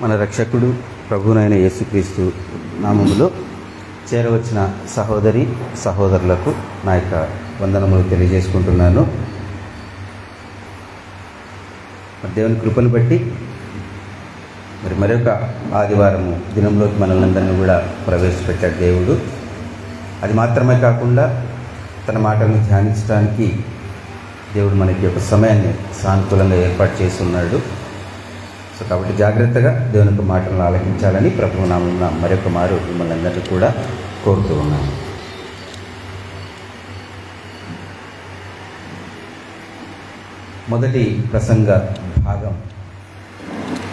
మన రక్షకుడు ప్రభువునైన యేసుక్రీస్తు నామములో చేరవచ్చిన సహోదరి సహోదరులకు నా యొక్క వందనములు తెలియజేసుకుంటున్నాను. దేవుని కృపను బట్టి మరొక ఆదివారము దినంలోకి మనల్ని అందరినీ కూడా ప్రవేశపెట్టాడు దేవుడు. అది మాత్రమే కాకుండా తన మాటలను ధ్యానించడానికి దేవుడు మనకి ఒక సమయాన్ని సానుకూలంగా ఏర్పాటు చేసి ఉన్నాడు. సో కాబట్టి జాగ్రత్తగా దేవుని యొక్క మాటలను ఆలకించాలని ప్రభువు నామమున మరొక మారు మిమ్మల్ని అందరినీ కూడా కోరుతూ ఉన్నాను. మొదటి ప్రసంగ భాగం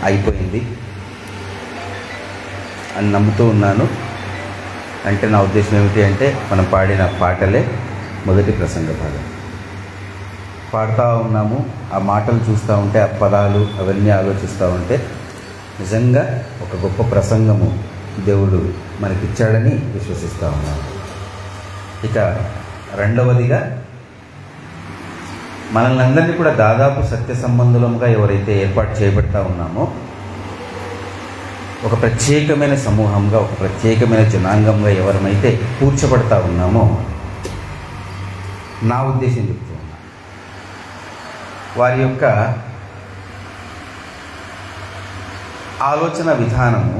అయిపోయింది అని నమ్ముతూ ఉన్నాను. అంటే నా ఉద్దేశం ఏమిటి అంటే మనం పాడిన పాటలే మొదటి ప్రసంగ భాగం. పాడుతూ ఉన్నాము, ఆ మాటలు చూస్తూ ఉంటే, ఆ పదాలు అవన్నీ ఆలోచిస్తూ ఉంటే నిజంగా ఒక గొప్ప ప్రసంగము దేవుడు మనకిచ్చాడని విశ్వసిస్తూ ఉన్నాను. ఇక రెండవదిగా మనల్ని అందరినీ కూడా దాదాపు సత్య సంబంధులముగా ఎవరైతే ఏర్పాటు చేయబడతా ఉన్నామో, ఒక ప్రత్యేకమైన సమూహంగా, ఒక ప్రత్యేకమైన జనాంగంగా ఎవరమైతే కూర్చోబడతా ఉన్నామో, నా ఉద్దేశం చెప్తూ ఉన్నా, వారి యొక్క ఆలోచన విధానము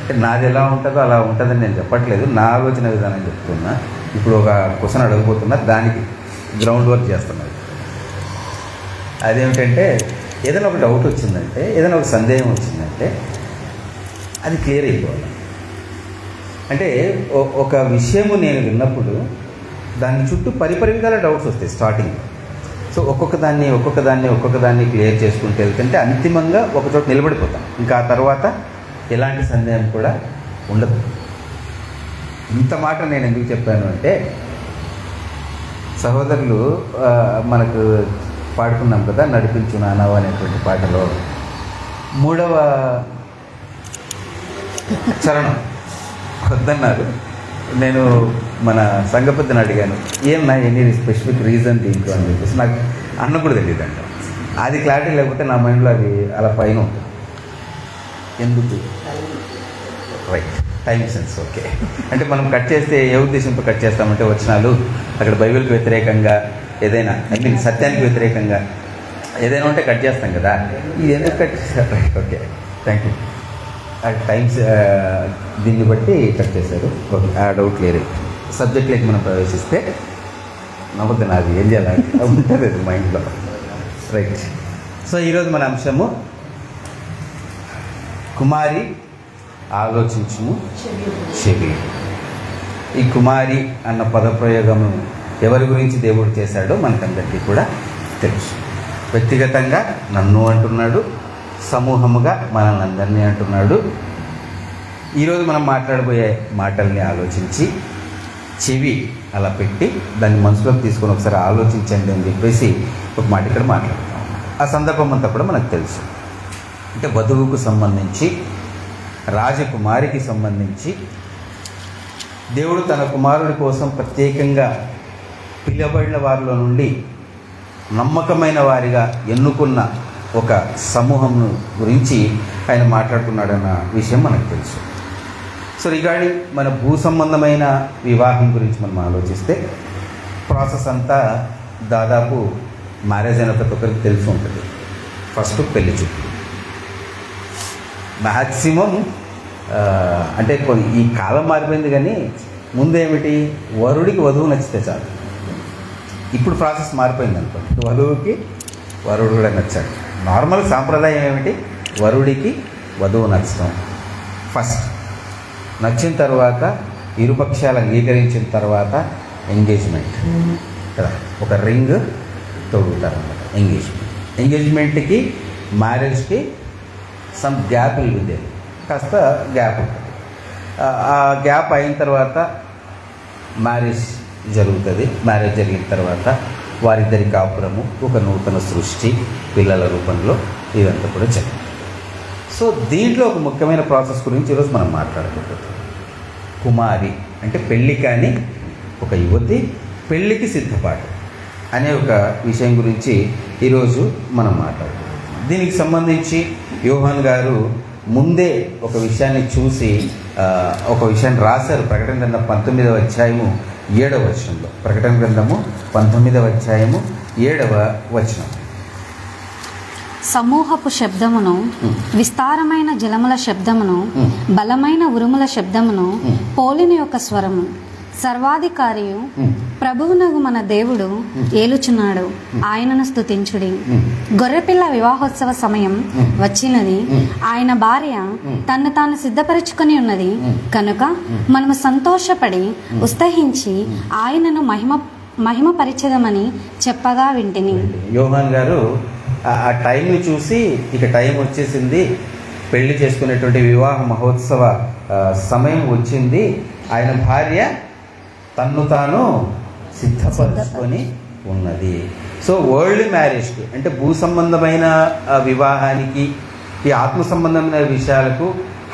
అంటే నాది ఎలా ఉంటుందో అలా ఉంటుందని నేను చెప్పట్లేదు, నా ఆలోచన విధానం చెప్తున్నా. ఇప్పుడు ఒక క్వశ్చన్ అడగబోతున్నా, దానికి గ్రౌండ్ వర్క్ చేస్తున్నది. అదేమిటంటే, ఏదైనా ఒక డౌట్ వచ్చిందంటే, ఏదైనా ఒక సందేహం వచ్చిందంటే అది క్లియర్ అయిపోవాలి. అంటే ఒక విషయము నేను విన్నప్పుడు దాని చుట్టూ పరిపరివిధాల డౌట్స్ వస్తాయి స్టార్టింగ్లో. సో ఒక్కొక్క దాన్ని క్లియర్ చేసుకుంటూ వెళ్తుంటే అంతిమంగా ఒకచోట నిలబడిపోతాం. ఇంకా ఆ తర్వాత ఎలాంటి సందేహం కూడా ఉండదు. ఇంత మాట నేను ఎందుకు చెప్పాను అంటే, సహోదరులు మనకు పాడుకున్నాం కదా, నడిపించు నానవ అనేటువంటి పాటలో 3వ చరణం వద్దన్నారు. నేను మన సంఘపతిని అడిగాను, ఏమన్నా ఎనీ స్పెసిఫిక్ రీజన్ దీంట్లో అని చెప్పేసి. నాకు అన్న కూడా తెలియదు అంట. అది క్లారిటీ లేకపోతే నా మైండ్లో అది అలా పైన ఉంటుంది. ఎందుకు? Right, time sense. ఓకే, అంటే మనం కట్ చేస్తే ఏ ఉద్దేశంతో కట్ చేస్తామంటే, వచనాలు అక్కడ బైబిల్కి వ్యతిరేకంగా ఏదైనా, ఐ మీన్ సత్యానికి వ్యతిరేకంగా ఏదైనా ఉంటే కట్ చేస్తాం కదా, ఇది ఎందుకు కట్ చేస్తారు? Right, okay, thank you. ఆ టైమ్స్ దీన్ని బట్టి కట్ చేశారు. ఓకే, ఆ డౌట్ క్లియర్. సబ్జెక్ట్లోకి మనం ప్రవేశిస్తే నవ్వుద్ది, నాది ఏం చేయాలి ఉంటుంది అది మైండ్లో. రైట్, సో ఈరోజు మన అంశము కుమారి ఆలోచించుము చెవి. ఈ కుమారి అన్న పదప్రయోగము ఎవరి గురించి దేవుడు చేశాడో మనకందరికీ కూడా తెలుసు. వ్యక్తిగతంగా నన్ను అంటున్నాడు, సమూహముగా మనల్ని అందరినీ అంటున్నాడు. ఈరోజు మనం మాట్లాడబోయే మాటల్ని ఆలోచించి చెవి అలా పెట్టి దాన్ని మనసులోకి తీసుకొని ఒకసారి ఆలోచించండి అని చెప్పేసి ఒక మాట ఇక్కడ మాట్లాడుతాం. ఆ సందర్భం అంతా కూడా మనకు తెలుసు. అంటే వధువుకు సంబంధించి, రాజకుమారికి సంబంధించి దేవుడు తన కుమారుడి కోసం ప్రత్యేకంగా పిలువబడిన వారిలో నుండి నమ్మకమైన వారిగా ఎన్నుకున్న ఒక సమూహం గురించి ఆయన మాట్లాడుతున్నాడన్న విషయం మనకు తెలుసు. సో రిగార్డింగ్ మన భూ సంబంధమైన వివాహం గురించి మనం ఆలోచిస్తే, ప్రాసెస్ అంతా దాదాపు మ్యారేజ్ అయిన ప్రతి ఒక్కరికి తెలిసి ఉంటుంది. ఫస్ట్ పెళ్లి చూపులు, మ్యాక్సిమం అంటే ఈ కాలం మారిపోయింది, కానీ ముందేమిటి, వరుడికి వధువు నచ్చితే చాలు. ఇప్పుడు ప్రాసెస్ మారిపోయింది అనుకోండి, వధువుకి వరుడు కూడా నచ్చాడు. నార్మల్ సాంప్రదాయం ఏమిటి, వరుడికి వధువు నచ్చడం ఫస్ట్. నచ్చిన తర్వాత ఇరుపక్షాలు అంగీకరించిన తర్వాత ఎంగేజ్మెంట్ కదా, ఒక రింగ్ తొడుగుతారన్నమాట. ఎంగేజ్మెంట్కి మ్యారేజ్కి సమ్ గ్యాప్ ఉంది, కాస్త గ్యాప్ ఉంటుంది. ఆ గ్యాప్ అయిన తర్వాత మ్యారేజ్ జరుగుతుంది. మ్యారేజ్ జరిగిన తర్వాత వారిద్దరి కాపురము, ఒక నూతన సృష్టి, పిల్లల రూపంలో ఇదంతా కూడా జరుగుతుంది. సో దీంట్లో ఒక ముఖ్యమైన ప్రాసెస్ గురించి ఈరోజు మనం మాట్లాడుకుంటున్నాం. కుమారి అంటే పెళ్ళి, కానీ ఒక యువతి పెళ్ళికి సిద్ధపాటు. అనే ఒక విషయం గురించి ఈరోజు మనం మాట్లాడుతున్నాం. దీనికి సంబంధించి యోహాన్ గారు ముందే ఒక విషయాన్ని చూసి ఒక విషయాన్ని రాశారు. ప్రకటన గ్రంథం 19వ అధ్యాయము 7వ వచనంలో. ప్రకటన గ్రంథము 19వ అధ్యాయము 7వ వచనం. సమూహపు శబ్దమును, విస్తారమైన జలముల శబ్దమును, బలమైన ఉరుముల శబ్దమును పోలిన యొక్క స్వరము, సర్వాధికారియు ప్రభువునగు మన దేవుడు ఏలుచున్నాడు, ఆయనను స్తుతించుడి. గొర్రెపిల్ల వివాహోత్సవ సమయం వచ్చినది, ఆయన భార్య తన్ను తాను సిద్ధపరచుకొని ఉన్నది కనుక మనము సంతోషపడి ఉత్సహించి ఆయనను మహిమపరిచెదమని చెప్పగా వింటిని. యోహాన్ గారు ఆ టైంని చూసి ఇక టైం వచ్చేసింది, పెళ్లి చేసుకునేటువంటి వివాహ మహోత్సవ సమయం వచ్చింది, ఆయన భార్య తన్ను తాను సిద్ధపరచుకొని ఉన్నది. సో వరల్డ్ మ్యారేజ్కి అంటే భూ సంబంధమైన వివాహానికి ఈ ఆత్మ సంబంధమైన విషయాలకు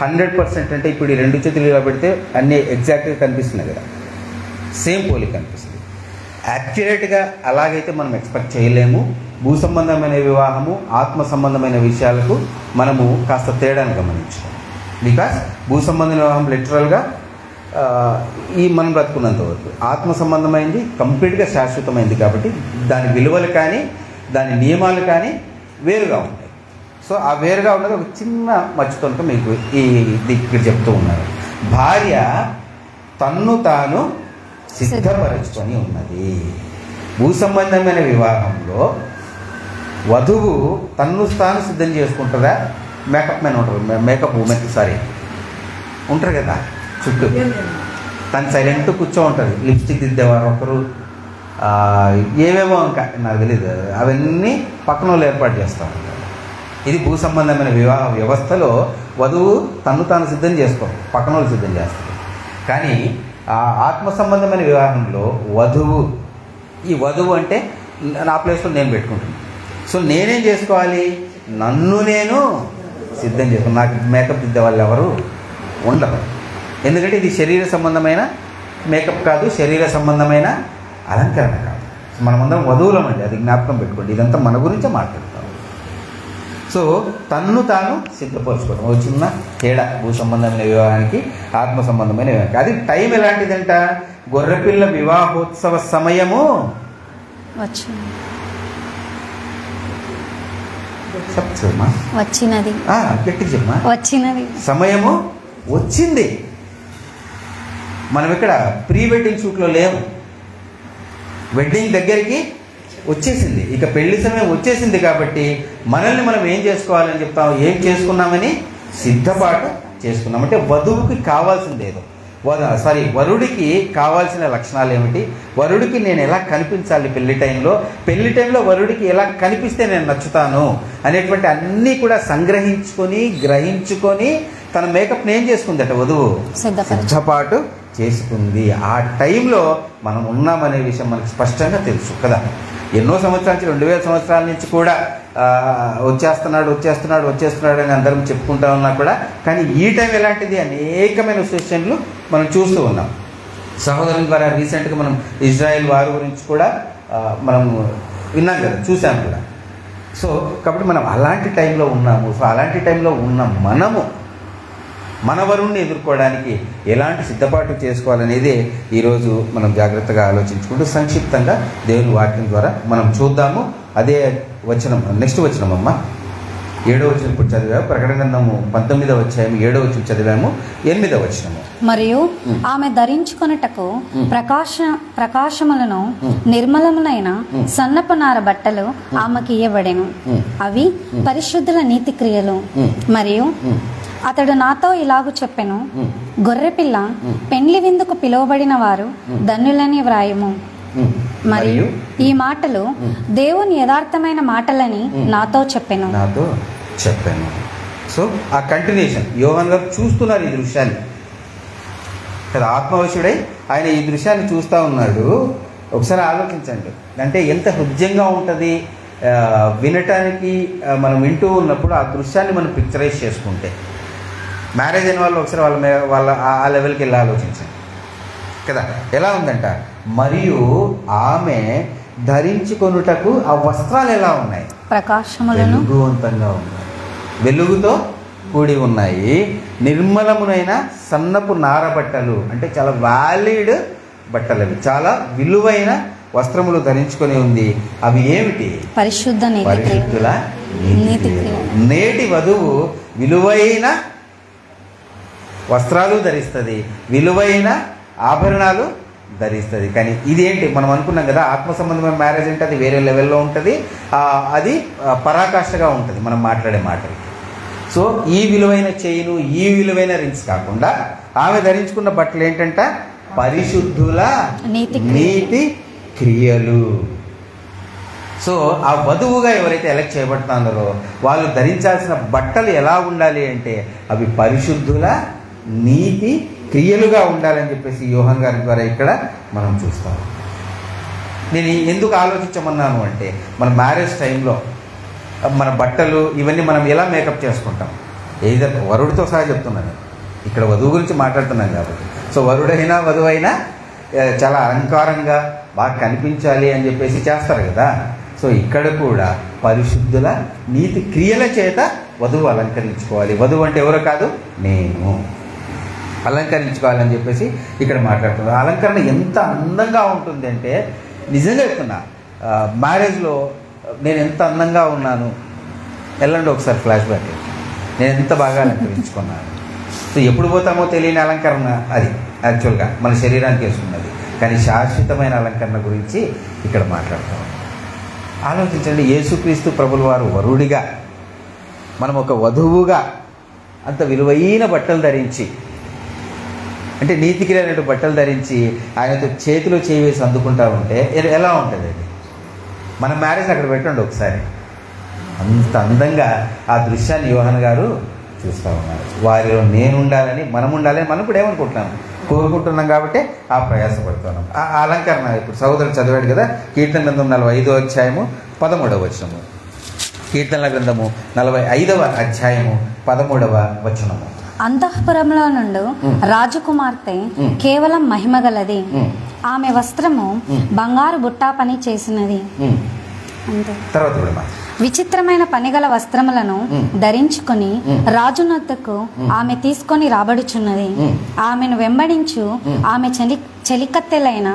100% అంటే ఇప్పుడు ఈ 2 చేతులు ఇలా పెడితే అన్నీ ఎగ్జాక్ట్గా కనిపిస్తున్నాయి కదా, సేమ్ పోలిక కనిపిస్తుంది. యాక్యురేట్గా అలాగైతే మనం ఎక్స్పెక్ట్ చేయలేము. భూ సంబంధమైన వివాహము ఆత్మ సంబంధమైన విషయాలకు మనము కాస్త తేడాను గమనించుకోవాలి. బికాస్ భూ సంబంధమైన వివాహం లిటరల్గా ఈ మనం బ్రతుకున్నంత వరకు, ఆత్మ సంబంధమైంది కంప్లీట్గా శాశ్వతమైంది కాబట్టి దాని విలువలు కానీ దాని నియమాలు కానీ వేరుగా ఉంటాయి. సో ఆ వేరుగా ఉన్నది ఒక చిన్న మచ్చుతోనక మీకు ఇక్కడ చెప్తూ ఉన్నారు. భార్య తన్ను తాను సిద్ధపరచుకొని ఉన్నది. భూ సంబంధమైన వివాహంలో వధువు తన్ను తాను సిద్ధం చేసుకుంటుందా? మేకప్ మ్యాన్ ఉంటారు, మేకప్ ఉమెన్ ఉంటారు కదా చుట్టూ, తను సైలెంట్ కూర్చో ఉంటుంది. లిప్స్టిక్ దిద్దేవారు ఒకరు, ఏవేమో ఇంకా నాకు తెలియదు, అవన్నీ పక్కన వాళ్ళు ఏర్పాటు చేస్తూ ఉంటారు. ఇది భూ సంబంధమైన వివాహ వ్యవస్థలో వధువు తన్ను తాను సిద్ధం చేసుకోరు, పక్కన వాళ్ళు సిద్ధం చేస్తారు. కానీ ఆ ఆత్మ సంబంధమైన వివాహంలో ఈ వధువు అంటే నా ప్లేస్లో నేను పెట్టుకుంటాను. సో నేనేం చేసుకోవాలి? నన్ను నేను సిద్ధం చేసుకోవాలి. నాకు మేకప్ దిద్దే వాళ్ళు ఎవరు ఉండరు. ఎందుకంటే ఇది శరీర సంబంధమైన మేకప్ కాదు, శరీర సంబంధమైన అలంకరణ కాదు. మనమందరం వధువులం అండి, అది జ్ఞాపకం పెట్టుకోండి. ఇదంతా మన గురించే మాట్లాడతాం. సో తన్ను తాను సిద్ధపరచుకోవడం ఒక చిన్న తేడా భూ సంబంధమైన వివాహానికి ఆత్మ సంబంధమైన వివాహానికి. అది టైం ఎలాంటిదంట? గొర్రెపిల్ల వివాహోత్సవ సమయము వచ్చినది, గట్టి చెప్పమా, వచ్చినది, సమయము వచ్చింది. మనం ఇక్కడ ప్రీ వెడ్డింగ్ షూట్లో లేము, వెడ్డింగ్ దగ్గరికి వచ్చేసింది. ఇక పెళ్లి సమయం వచ్చేసింది కాబట్టి మనల్ని మనం ఏం చేసుకోవాలని చెప్తాం? ఏం చేసుకున్నామని సిద్ధపాటు చేసుకున్నాం. అంటే వధువుకి కావాల్సింది ఏదో, వరుడికి కావాల్సిన లక్షణాలు ఏమిటి, వరుడికి నేను ఎలా కనిపించాలి పెళ్లి టైంలో వరుడికి ఎలా కనిపిస్తే నేను నచ్చుతాను అనేటువంటి అన్నీ కూడా సంగ్రహించుకొని గ్రహించుకొని తన మేకప్ని ఏం చేసుకుందట వధువు? సిద్ధపాటు చేసుకుంది. ఆ టైంలో మనం ఉన్నామనే విషయం మనకు స్పష్టంగా తెలుసు కదా. ఎన్నో సంవత్సరాల నుంచి 2000 సంవత్సరాల నుంచి కూడా వచ్చేస్తున్నాడు అని అందరం చెప్పుకుంటా ఉన్నా కూడా, కానీ ఈ టైం ఎలాంటిది? అనేకమైన సిచ్యువేషన్లు మనం చూస్తూ ఉన్నాం. సహోదరుల ద్వారా రీసెంట్గా మనం ఇజ్రాయెల్ వారి గురించి కూడా మనం విన్నాం కదా, చూసాం కూడా. సో కాబట్టి మనం అలాంటి టైంలో ఉన్నాము. సో అలాంటి టైంలో ఉన్న మనము మన వరుణ్ణి ఎదుర్కోవడానికి ఎలాంటి సిద్ధపాటు చేసుకోవాలనేదే ఈరోజు మనం జాగ్రత్తగా ఆలోచించుకుంటూ సంక్షిప్తంగా దేవుని వాక్యం ద్వారా మనం చూద్దాము. అదే వచనం, నెక్స్ట్ వచనం అమ్మ 7వ వచనం ఇప్పుడు చదివాము. ప్రకటన గ్రంథము 19వ అధ్యాయం 7వ వచనం చదివాము. 8వ వచనము. మరియు ఆమె ధరించుకొనుటకు ప్రకాశములను నిర్మలములైన సన్నపు నార బట్టలు ఆమెకి ఇయ్యబడెను. అవి పరిశుద్ధుల నీతి క్రియలు. మరియు అతడు నాతో ఇలాగు చెప్పెను, గొర్రెపిల్ల పెండ్లి విందుకు పిలువబడిన వారు ధన్యులని వ్రాయము. మరియు ఈ మాటలు దేవుని యథార్థమైన మాటలని నాతో చెప్పెను. సో ఆ కంటిన్యూషన్ యోహాన్ గారు చూస్తున్నారు ఈ దృశ్యాన్ని కదా, ఆత్మవశుడై ఆయన ఈ దృశ్యాన్ని చూస్తూ ఉన్నాడు. ఒకసారి ఆలోచించండి, అంటే ఎంత హృదయంగా ఉంటుంది వినటానికి. మనం వింటూ ఉన్నప్పుడు ఆ దృశ్యాన్ని మనం పిక్చరైజ్ చేసుకుంటే, మ్యారేజ్ అయిన వాళ్ళు ఒకసారి వాళ్ళ ఆ లెవెల్కి వెళ్ళి ఆలోచించండి కదా, ఎలా ఉందంట. మరియు ఆమె ధరించుకొనుటకు ఆ వస్త్రాలు ఎలా ఉన్నాయి? ప్రకాశములను వెలుగువంతంగా ఉన్నాయి, వెలుగుతో కూడి ఉన్నాయి. నిర్మలమునైన సన్నపు నార బట్టలు, అంటే చాలా వ్యాలిడ్ బట్టలు, అవి చాలా విలువైన వస్త్రములు ధరించుకొని ఉంది. అవి ఏమిటి? పరిశుద్ధుల నీతి క్రియలు. నేటి వధువు విలువైన వస్త్రాలు ధరిస్తుంది, విలువైన ఆభరణాలు ధరిస్తుంది. కానీ ఇదేంటి, మనం అనుకున్నాం కదా ఆత్మ సంబంధమైన మ్యారేజ్ అంటే అది వేరే లెవెల్లో ఉంటుంది, అది పరాకాష్ఠగా ఉంటుంది మనం మాట్లాడే మాటలు. సో ఈ విలువైన చైను, ఈ విలువైన రింగ్స్ కాకుండా ఆమె ధరించుకున్న బట్టలు ఏంటంట? పరిశుద్ధుల నీతి క్రియలు. సో ఆ వధువుగా ఎవరైతే ఎలక్ట్ చేయబడుతున్నారో వాళ్ళు ధరించాల్సిన బట్టలు ఎలా ఉండాలి అంటే అవి పరిశుద్ధుల నీతి క్రియలుగా ఉండాలని చెప్పేసి యోహాన్ గారి ద్వారా ఇక్కడ మనం చూస్తాం. నేను ఎందుకు ఆలోచించమన్నాను అంటే మన మ్యారేజ్ టైంలో మన బట్టలు ఇవన్నీ మనం ఎలా మేకప్ చేసుకుంటాం, ఏదో వరుడితో సహా చెప్తున్నాను, ఇక్కడ వధువు గురించి మాట్లాడుతున్నాం కాబట్టి. సో వరుడైనా వధువైనా చాలా అలంకారంగా బాగా కనిపించాలి అని చెప్పేసి చేస్తారు కదా. సో ఇక్కడ కూడా పరిశుద్ధుల నీతి క్రియల చేత వధువు అలంకరించుకోవాలి. వధువు అంటే ఎవరో కాదు, నేను అలంకరించుకోవాలని చెప్పేసి ఇక్కడ మాట్లాడుతున్నారు. అలంకరణ ఎంత అందంగా ఉంటుంది అంటే నిజంగా చెప్తున్నా, మ్యారేజ్లో నేను ఎంత అందంగా ఉన్నాను, వెళ్ళండి ఒకసారి ఫ్లాష్ బ్యాక్, నేను ఎంత బాగా అలంకరించుకున్నాను. సో ఎప్పుడు పోతామో తెలియని అలంకరణ అది యాక్చువల్గా మన శరీరానికి వేసుకున్నది, కానీ శాశ్వతమైన అలంకరణ గురించి ఇక్కడ మాట్లాడతాం. ఆలోచించండి, యేసుక్రీస్తు ప్రభుల వారు వరుడిగా, మనం ఒక వధువుగా అంత విలువైన బట్టలు ధరించి, అంటే నీతికిరైన బట్టలు ధరించి ఆయనతో చేతిలో చేయి వేసి అందుకుంటా ఉంటే ఎలా ఉంటుంది అది? మన మ్యారేజ్ అక్కడ పెట్టండి ఒకసారి, అంత అందంగా ఆ దృశ్యాన్ని యోహాన్ గారు చూస్తూ ఉన్నారు. వారిలో నేను ఉండాలని, మనం ఉండాలని మనం కూడా ఏమనుకుంటున్నాం, కోరుకుంటున్నాం కాబట్టి ఆ ప్రయాసపడుతున్నాం. ఆ అలంకరణ ఇప్పుడు సహోదరుడు చదివాడు కదా, కీర్తన గ్రంథం 45వ అధ్యాయము 13వ వచనము. కీర్తనల గ్రంథము 45వ అధ్యాయము 13వ వచనము. అంతఃపురంలో నుండి రాజకుమార్తె కేవలం మహిమ గలది, ఆమె వస్త్రము బంగారు బుట్టా పని చేసినది. తర్వాత విచిత్రమైన పనిగల వస్త్రములను ధరించుకొని రాజునొద్దకు ఆమె తీసుకొని రాబడుచున్నది. ఆమెను వెంబడించు ఆమె చెలికత్తెలైన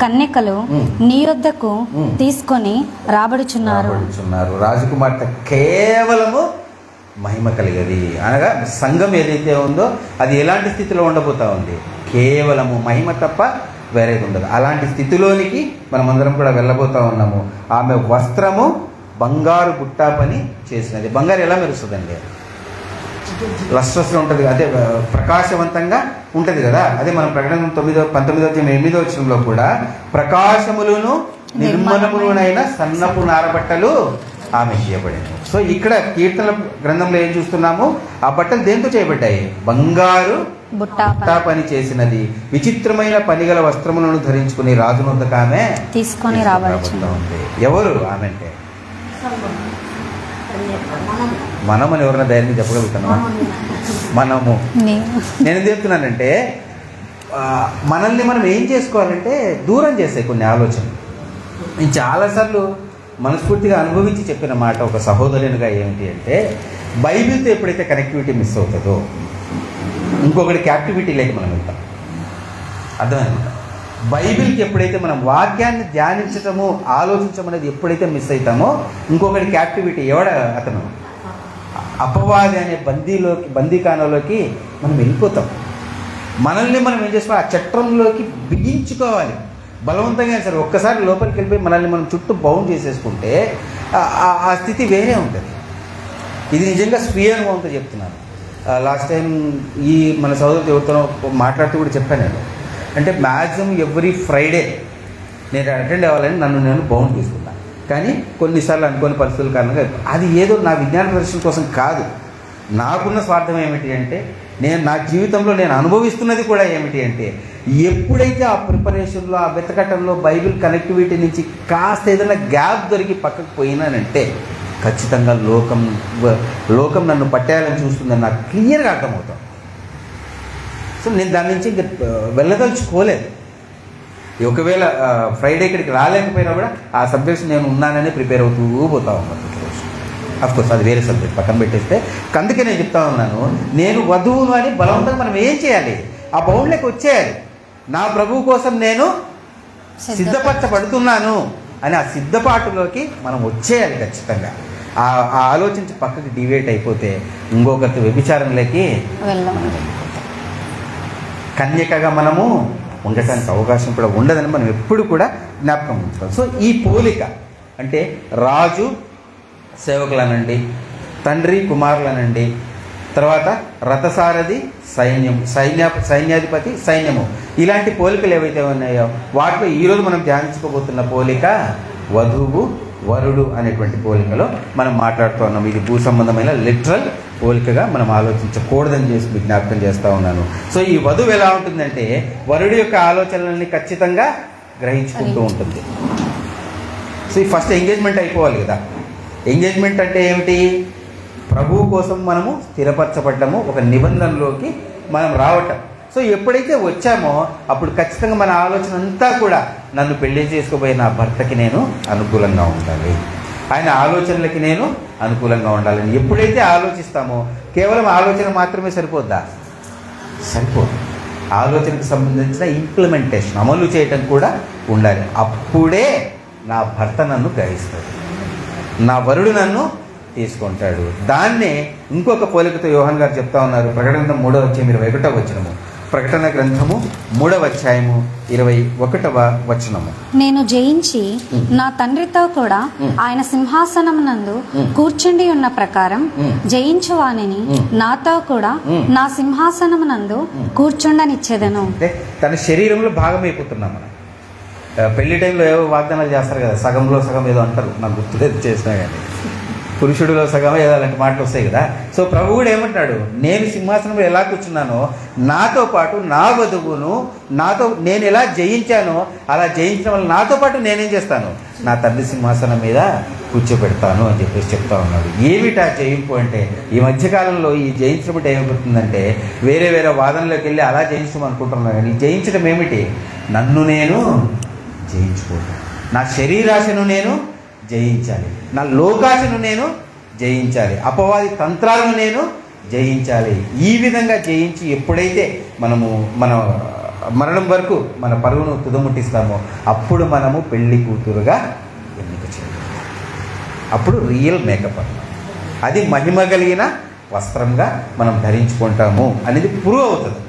కన్యకలు నీ యొద్దకు తీసుకొని రాబడుచున్నారు. రాజకుమార్తె కేవలము మహిమ కలిగేది, అనగా సంఘం ఏదైతే ఉందో అది ఎలాంటి స్థితిలో ఉండబోతా ఉంది, కేవలము మహిమ తప్ప వేరేది ఉండదు. అలాంటి స్థితిలోనికి మనమందరం కూడా వెళ్ళబోతా ఉన్నాము. ఆమె వస్త్రము బంగారు బుట్టా పని చేసినది. బంగారు ఎలా మెరుస్తుందండి? లస్ట్రస్లో ఉంటుంది, అదే ప్రకాశవంతంగా ఉంటుంది కదా. అదే మనం ప్రకటన 19వ వచనంలో కూడా ప్రకాశములను నిర్మలములైన సన్నపు నారబట్టలు ఆమె చేయబడింది. సో ఇక్కడ కీర్తన గ్రంథంలో ఏం చూస్తున్నాము, ఆ బట్టలు దేంతో చేయబడ్డాయి? బంగారు బుట్టా పని చేసినది. విచిత్రమైన పనిగల వస్త్రములను ధరించుకుని రాజునొద్దకు ఆమె తీసుకొని రాబడుతుంది. ఎవరు ఆమె అంటే? మనమని ఎవరైనా ధైర్యం చెప్పగలుగుతున్నామా? మనము. నేను ఏం చెప్తున్నానంటే మనల్ని మనం ఏం చేసుకోవాలంటే దూరం చేసే కొన్ని ఆలోచనలు. నేను చాలాసార్లు మనస్ఫూర్తిగా అనుభవించి చెప్పిన మాట ఒక సహోదరునిగా ఏమిటి అంటే, బైబిల్తో ఎప్పుడైతే కనెక్టివిటీ మిస్ అవుతుందో ఇంకొకటి క్యాప్టివిటీ లేక మనం వెళ్తాం. అర్థమైందా? బైబిల్కి ఎప్పుడైతే మనం వాక్యాన్ని ధ్యానించటము, ఆలోచించడం అనేది ఎప్పుడైతే మిస్ అవుతామో ఇంకొకటి క్యాప్టివిటీ, ఎవడ అతను అపవాది అనే బందీఖానలోకి మనం వెళ్ళిపోతాం. మనల్ని మనం ఏం చేసుకోవాలి, ఆ చట్రంలోకి బిగించుకోవాలి బలవంతంగా. సరే ఒక్కసారి లోపలికి వెళ్ళిపోయి మనల్ని మనం చుట్టూ బౌండ్ చేసేసుకుంటే ఆ స్థితి వేరే ఉంటుంది. ఇది నిజంగా స్వీయ అనుభవంతో చెప్తున్నాను. లాస్ట్ టైం ఈ మన సోదరుడు ఎవరితో మాట్లాడుతూ కూడా చెప్పాను నేను. అంటే మ్యాక్సిమం ఎవ్రీ ఫ్రైడే నేను అటెండ్ అవ్వాలని నేను బౌండ్ తీసుకున్నాను. కానీ కొన్నిసార్లు అనుకోని పరిస్థితుల కారణంగా అది ఏదో నా విజ్ఞాన ప్రదర్శన కోసం కాదు. నాకున్న స్వార్థం ఏమిటి అంటే, నా జీవితంలో నేను అనుభవిస్తున్నది కూడా ఏమిటి అంటే, ఎప్పుడైతే ఆ ప్రిపరేషన్లో, ఆ వెతకటంలో బైబిల్ కనెక్టివిటీ నుంచి కాస్త ఏదైనా గ్యాప్ దొరికి పక్కకు పోయినానంటే ఖచ్చితంగా లోకం నన్ను పట్టేయాలని చూస్తుందని నాకు క్లియర్గా అర్థమవుతాం. సో నేను దాని నుంచి వెళ్ళదలుచుకోలేదు. ఒకవేళ ఫ్రైడే ఇక్కడికి రాలేకపోయినా కూడా ఆ సబ్జెక్ట్స్ నేను ఉన్నానని ప్రిపేర్ అవుతూ పోతా ఉన్నాను ప్రతిరోజు. అఫ్కోర్స్ అది వేరే సబ్జెక్ట్ పక్కన పెట్టేస్తే. అందుకే నేను చెప్తా ఉన్నాను, నేను వధువును అని బలవంతంగా మనం ఏం చేయాలి, ఆ బౌండ్లోకి వచ్చేయాలి. నా ప్రభువు కోసం నేను సిద్ధపరచబడుతున్నాను అని ఆ సిద్ధపాటులోకి మనం వచ్చేయాలి ఖచ్చితంగా. ఆ ఆలోచించి పక్కకి డివేట్ అయిపోతే ఇంకొకరి వ్యభిచారంలోకి కన్యకగా మనము ఉండటానికి అవకాశం కూడా ఉండదని మనం ఎప్పుడు కూడా జ్ఞాపకం ఉంచుతాం. సో ఈ పోలిక అంటే రాజు సేవకులనండి, తండ్రి కుమారులనండి, తర్వాత రథసారథి సైన్యాధిపతి సైన్యము, ఇలాంటి పోలికలు ఏవైతే ఉన్నాయో వాటిలో ఈరోజు మనం ధ్యానించుకోబోతున్న పోలిక వధువు వరుడు అనేటువంటి పోలికలో మనం మాట్లాడుతూ ఉన్నాం. ఇది భూ సంబంధమైన లిటరల్ పోలికగా మనం ఆలోచించకూడదని చేసి విజ్ఞాపకం చేస్తూ ఉన్నాను. సో ఈ వధువు ఎలా ఉంటుందంటే వరుడు యొక్క ఆలోచనల్ని ఖచ్చితంగా గ్రహించుకుంటూ ఉంటుంది. సో ఈ ఫస్ట్ ఎంగేజ్మెంట్ అయిపోవాలి కదా. ఎంగేజ్మెంట్ అంటే ఏమిటి? ప్రభువు కోసం మనము స్థిరపరచబడ్డము, ఒక నిబంధనలోకి మనం రావటం. సో ఎప్పుడైతే వచ్చామో అప్పుడు ఖచ్చితంగా మన ఆలోచన అంతా కూడా నన్ను పెళ్లి చేసుకోబోయే నా భర్తకి నేను అనుకూలంగా ఉండాలి, ఆయన ఆలోచనలకి నేను అనుకూలంగా ఉండాలని ఎప్పుడైతే ఆలోచిస్తామో, కేవలం ఆలోచన మాత్రమే సరిపోద్దా? సరిపోదు. ఆలోచనకు సంబంధించిన ఇంప్లిమెంటేషన్, అమలు చేయటం కూడా ఉండాలి. అప్పుడే నా భర్త నన్ను గ్రహిస్తాడు, నా వరుడు నన్ను తీసుకుంటాడు. దాన్నే ఇంకొక పోలికతో యోహాన్ గారు చెప్తా ఉన్నారు. ప్రకటన గ్రంథం 3వ అధ్యాయం 21వ వచనము. ప్రకటన గ్రంథము 3వ అధ్యాయము 21వ వచనము. నేను జయించి నా తండ్రితో కూడా ఆయన సింహాసనమునందు కూర్చుండి ఉన్న ప్రకారం జయించు వానిని నాతో కూడా నా సింహాసనమునందు కూర్చుండనిచ్చేదను. అంటే తన శరీరంలో భాగమైపోతున్నాం మనం. పెళ్లి టైంలో ఏవో వాగ్దానాలు చేస్తారు కదా, సగంలో సగం ఏదో అంటారు, నాకు గుర్తులేదు చేసినా కానీ, పురుషుడిలో సగం ఏదో అలాంటి మాటలు వస్తాయి కదా. సో ప్రభు కూడా ఏమంటాడు, నేను సింహాసనంలో ఎలా కూర్చున్నానో నాతో పాటు నా వధువును నాతో నేను ఎలా జయించానో అలా జయించడం వల్ల నాతో పాటు నేనేం చేస్తాను, నా తండ్రి సింహాసనం మీద కూర్చోబెడతాను అని చెప్పేసి చెప్తా ఉన్నాడు. ఏమిటా జయింపు అంటే, ఈ మధ్యకాలంలో ఈ జయించడం అంటే ఏమైపోతుందంటే వేరే వేరే వాదనలోకి వెళ్ళి అలా జయించడం అనుకుంటున్నాను. కానీ జయించడం ఏమిటి? నన్ను నేను జయించుకోవడం, నా శరీరాశను నేను జయించాలి, నా లోకాశను నేను జయించాలి, అపవాది తంత్రాలను నేను జయించాలి. ఈ విధంగా జయించి ఎప్పుడైతే మనము మన మరణం వరకు మన పరువును తుదముట్టిస్తామో అప్పుడు మనము పెళ్లి కూతురుగా ఎన్నిక చేయాలి. అప్పుడు రియల్ మేకప్ అన్నమాట. అది మహిమ కలిగిన వస్త్రంగా మనం ధరించుకుంటాము అనేది ప్రూవ్ అవుతుంది.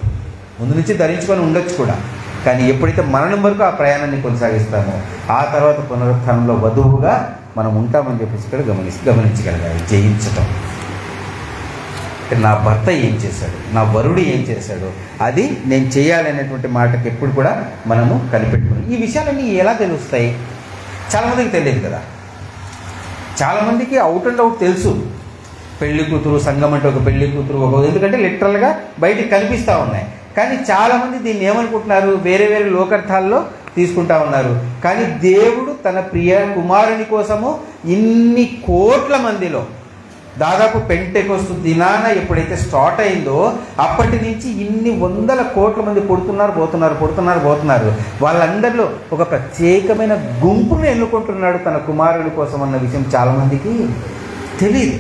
ముందు నుంచి ధరించుకొని ఉండొచ్చు కూడా, కానీ ఎప్పుడైతే మరణం వరకు ఆ ప్రయాణాన్ని కొనసాగిస్తామో ఆ తర్వాత పునరుత్థానంలో వధువుగా మనం ఉంటామని చెప్పేసి ఇక్కడ గమనించగలగాలి. జయించటం అంటే నా భర్త ఏం చేశాడు, నా వరుడు ఏం చేశాడు, అది నేను చేయాలనేటువంటి మాటకి ఎప్పుడు కూడా మనము కనిపెట్టుకుని. ఈ విషయాలన్నీ ఎలా తెలుస్తాయి? చాలామందికి తెలియదు కదా. చాలామందికి అవుట్ అండ్ అవుట్ తెలుసు, పెళ్లి కూతురు సంఘం అంటే ఒక పెళ్లి కూతురు ఒక, ఎందుకంటే లిటరల్గా బయటికి కనిపిస్తూ ఉన్నాయి. కానీ చాలామంది దీన్ని ఏమనుకుంటున్నారు, వేరే వేరే లోకార్థాల్లో తీసుకుంటా ఉన్నారు. కానీ దేవుడు తన ప్రియ కుమారుని కోసము ఇన్ని కోట్ల మందిలో, దాదాపు పెంటెకొస్తు దినాన ఎప్పుడైతే స్టార్ట్ అయిందో అప్పటి నుంచి ఇన్ని వందల కోట్ల మంది పోతున్నారు. వాళ్ళందరిలో ఒక ప్రత్యేకమైన గుంపును ఎన్నుకుంటున్నాడు తన కుమారుని కోసం అన్న విషయం చాలామందికి తెలియదు.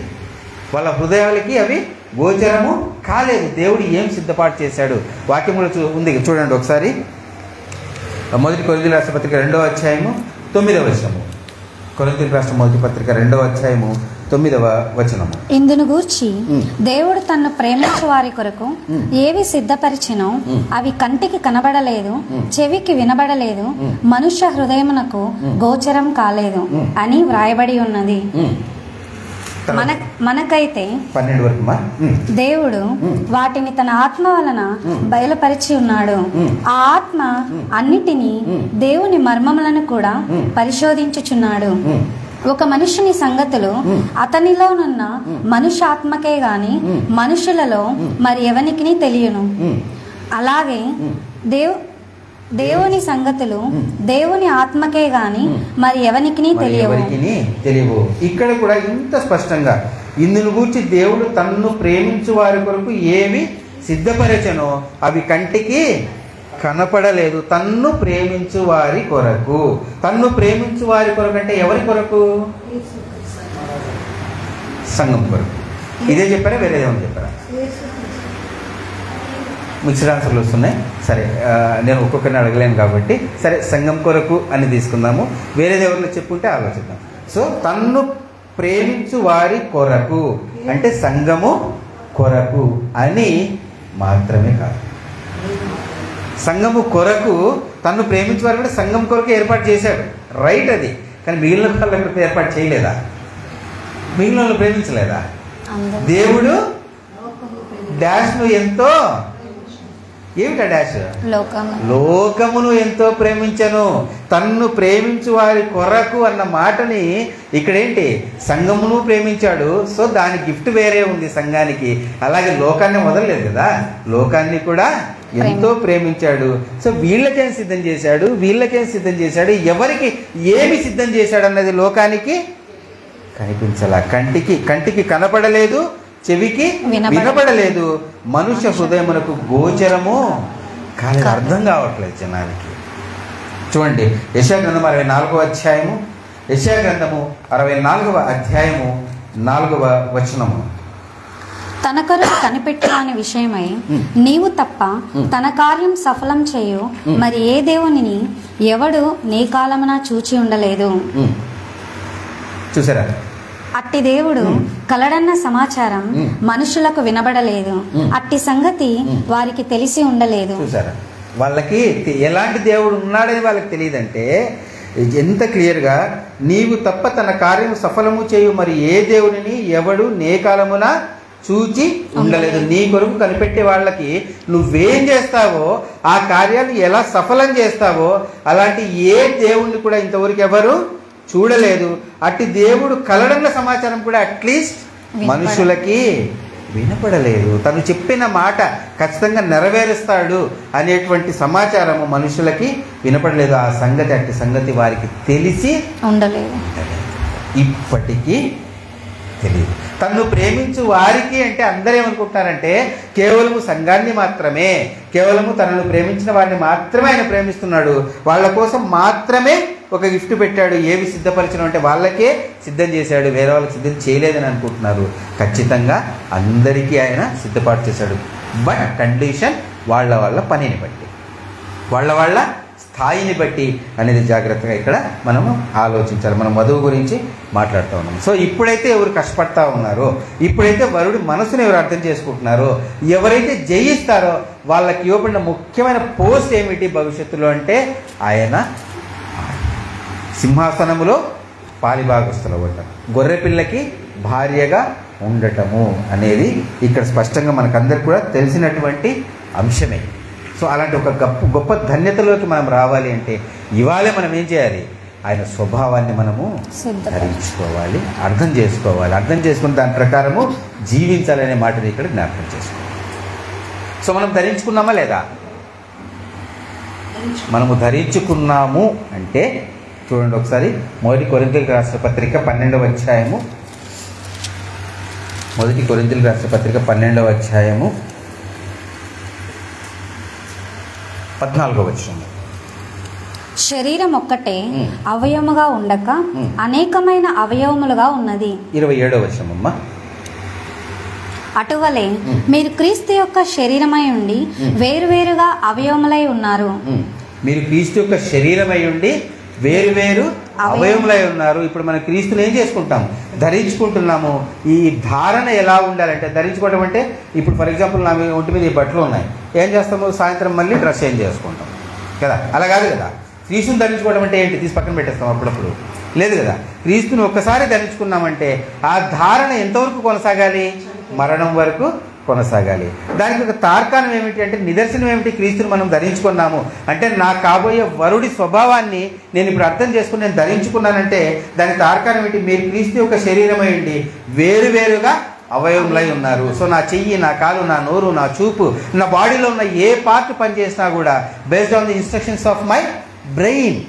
వాళ్ళ హృదయాలకి అవి గోచరము కాలేదు. దేవుడు ఏం సిద్ధపాటు చేశాడు వాక్యంలో ఉంది, చూడండి ఒకసారి. మొదటి కొరింథీయుల రాసిన పత్రిక 2వ అధ్యాయము 9వ వచనము. కొరింథీయుల రాసిన మొదటి పత్రిక 2వ అధ్యాయము 9వ వచనము. ఇందును గూర్చి దేవుడు తన్ను ప్రేమించు వారి కొరకు ఏవి సిద్ధపరిచినో అవి కంటికి కనబడలేదు, చెవికి వినబడలేదు, మనుష్య హృదయమునకు గోచరం కాలేదు అని వ్రాయబడి ఉన్నది. మనకైతే 12 వరకు దేవుడు వాటిని తన ఆత్మ వలన బయలుపరిచి ఉన్నాడు. ఆ ఆత్మ అన్నిటినీ దేవుని మర్మములను కూడా పరిశోధించుచున్నాడు. ఒక మనుషుని సంగతులు అతనిలోనున్న మనుష్యాత్మకే గాని మనుషులలో మరి ఎవనికి తెలియను. అలాగే దేవుని సంగతులు దేవుని ఆత్మకే గాని మరి ఎవరికి తెలియవు. ఇక్కడ కూడా ఇంత స్పష్టంగా ఇందును గూర్చి దేవుడు తన్ను ప్రేమించు వారి కొరకు ఏవి సిద్ధపరచనో అవి కంటికి కనపడలేదు తన్ను ప్రేమించు వారి కొరకు. తన్ను ప్రేమించు వారి కొరకు అంటే ఎవరి కొరకు? సంఘం కొరకు. ఇదే చెప్పారా వేరేదేమని చెప్పారా? మిక్స్డ్ ఆన్సర్లు వస్తున్నాయి. సరే, నేను ఒక్కొక్కరిని అడగలేను కాబట్టి సరే సంఘం కొరకు అని తీసుకుందాము. వేరేది ఎవరిలో చెప్పుకుంటే ఆలోచిద్దాం. సో తన్ను ప్రేమించు వారి కొరకు అంటే సంఘము కొరకు అని మాత్రమే కాదు. సంఘము కొరకు తన్ను ప్రేమించే వారు కూడా సంఘం కొరకు ఏర్పాటు చేశాడు, రైట్. అది కానీ మిగిలిన వాళ్ళకి ఏర్పాటు చేయలేదా? మిగిలిన వాళ్ళు ప్రేమించలేదా? దేవుడు డాష్ను ఎంతో, ఏమిటా డాష్? లోకమును ఎంతో ప్రేమించను, తన్ను ప్రేమించు వారి కొరకు అన్న మాటని ఇక్కడేంటి, సంఘమును ప్రేమించాడు. సో దాని గిఫ్ట్ వేరే ఉంది సంఘానికి. అలాగే లోకాన్ని వదలలేదు కదా, లోకాన్ని కూడా ఎంతో ప్రేమించాడు. సో వీళ్ళకేం సిద్ధం చేశాడు, వీళ్ళకేం సిద్ధం చేశాడు, ఎవరికి ఏమి సిద్ధం చేశాడు అన్నది లోకానికి కనిపించాల. కంటికి కనపడలేదు, చెవికి వినపడలేదు, మనుష్య హృదయమునకు గోచరము కాలేదు. అర్థం కావట్లేదు జనానికి. చూడండి, యెషయా గ్రంథం 64వ అధ్యాయము, యెషయా గ్రంథము 64వ అధ్యాయము 4వ వచనము. తన కొరకు కనిపెట్టువాని విషయమై నీవు తప్ప తన కార్యం సఫలం చేయు మరి ఏ దేవునిని ఎవడు నీ కాలమున చూచి ఉండలేదు. చూసారా, అట్టి దేవుడు కలడన్న సమాచారం మనుషులకు వినబడలేదు, అట్టి సంగతి వారికి తెలిసి ఉండలేదు. చూసారా, వాళ్ళకి ఎలాంటి దేవుడు ఉన్నాడని వాళ్ళకి తెలియదంటే ఎంత క్లియర్గా, నీవు తప్ప తన కార్యం సఫలము చేయు మరి ఏ దేవునిని ఎవడు నే కాలమున చూచి ఉండలేదు. నీ కొరకు కనిపెట్టే వాళ్ళకి నువ్వేం చేస్తావో ఆ కార్యాలు ఎలా సఫలం చేస్తావో అలాంటి ఏ దేవుణ్ణి కూడా ఇంతవరకు ఎవరు చూడలేదు. అట్టి దేవుడు కలడన్న సమాచారం కూడా అట్లీస్ట్ మనుషులకి వినపడలేదు. తను చెప్పిన మాట ఖచ్చితంగా నెరవేరుస్తాడు అనేటువంటి సమాచారము మనుషులకి వినపడలేదు. ఆ సంగతి, అట్టి సంగతి వారికి తెలిసి ఉండలేదు, ఇప్పటికీ తెలియదు. తన్ను ప్రేమించు వారికి అంటే అందరూ ఏమనుకుంటున్నారంటే కేవలము సంఘాన్ని మాత్రమే, కేవలము తనను ప్రేమించిన వారిని మాత్రమే ఆయన ప్రేమిస్తున్నాడు, వాళ్ళ కోసం మాత్రమే ఒక గిఫ్ట్ పెట్టాడు, ఏవి సిద్ధపరిచడం అంటే వాళ్ళకే సిద్ధం చేశాడు, వేరే వాళ్ళకి సిద్ధం చేయలేదని అనుకుంటున్నారు. ఖచ్చితంగా అందరికీ ఆయన సిద్ధపాటు చేశాడు. బట్ కండిషన్ వాళ్ళ పనిని బట్టి, వాళ్ళ స్థాయిని బట్టి అనేది జాగ్రత్తగా ఇక్కడ మనము ఆలోచించాలి. మనం వధువు గురించి మాట్లాడుతూ ఉన్నాం. సో ఇప్పుడైతే ఎవరు కష్టపడతా ఉన్నారో, ఇప్పుడైతే వరుడి మనసును ఎవరు అర్థం చేసుకుంటున్నారో, ఎవరైతే జయిస్తారో వాళ్ళకి ఇవ్వబడిన ముఖ్యమైన పోస్ట్ ఏమిటి భవిష్యత్తులో అంటే ఆయన సింహాసనములో పాలిభాగస్తులు అవ్వటం, గొర్రెపిల్లకి భార్యగా ఉండటము అనేది ఇక్కడ స్పష్టంగా మనకందరికి కూడా తెలిసినటువంటి అంశమే. సో అలాంటి ఒక గొప్ప ధన్యతలోకి మనం రావాలి అంటే ఇవాళే మనం ఏం చేయాలి, ఆయన స్వభావాన్ని మనము ధరించుకోవాలి, అర్థం చేసుకోవాలి, అర్థం చేసుకుని దాని ప్రకారము జీవించాలనే మాటని ఇక్కడ జ్ఞాపకం చేసుకోవాలి. సో మనం ధరించుకున్నామా లేదా? మనము ధరించుకున్నాము అంటే చూడండి ఒకసారి, మొదటి కొరింథీయులకు రాసిన పత్రిక 12వ అధ్యాయము, మొదటి కొరింథీయులకు రాసిన పత్రిక 12వ అధ్యాయము 14వ వచనం. శరీరం ఒక్కటే అవయవముగా ఉండక అనేకమైన అవయవములుగా ఉన్నది. 27వ వచనం అమ్మా. అటువలే మీరు క్రీస్తు యొక్క శరీరమై ఉండి వేరువేరుగా అవయవములై ఉన్నారు. మీరు క్రీస్తు యొక్క శరీరమై ఉండి వేరు అవయవములై ఉన్నారు. ఇప్పుడు మనం క్రీస్తుని ఏం చేసుకుంటాం, ధరించుకుంటున్నాము. ఈ ధారణ ఎలా ఉండాలంటే, ధరించుకోవడం అంటే ఇప్పుడు ఫర్ ఎగ్జాంపుల్ నా ఒంటి మీద ఈ బట్టలు ఉన్నాయి, ఏం చేస్తాము, సాయంత్రం మళ్ళీ డ్రెస్ చేంజ్ చేసుకుంటాం కదా, అలా కాదు కదా. క్రీస్తుని ధరించుకోవడం అంటే ఏంటి, తీసి పక్కన పెట్టేస్తాం అప్పుడప్పుడు, లేదు కదా. క్రీస్తుని ఒక్కసారి ధరించుకున్నామంటే ఆ ధారణ ఎంతవరకు కొనసాగాలి, మరణం వరకు కొనసాగాలి. దానికి ఒక తార్కాణం ఏమిటి అంటే, నిదర్శనం ఏమిటి, క్రీస్తుని మనం ధరించుకున్నాము అంటే నా కాబోయే వరుడి స్వభావాన్ని నేను ఇప్పుడు అర్థం చేసుకుని నేను ధరించుకున్నానంటే దానికి తార్కాణం ఏమిటి, మీరు క్రీస్తు యొక్క శరీరమై ఉండి వేరువేరుగా అవయవములై ఉన్నారు. సో నా చెయ్యి, నా కాలు, నా నోరు, నా చూపు, నా బాడీలో ఉన్న ఏ పార్ట్ పనిచేసినా కూడా based on the instructions of my brain,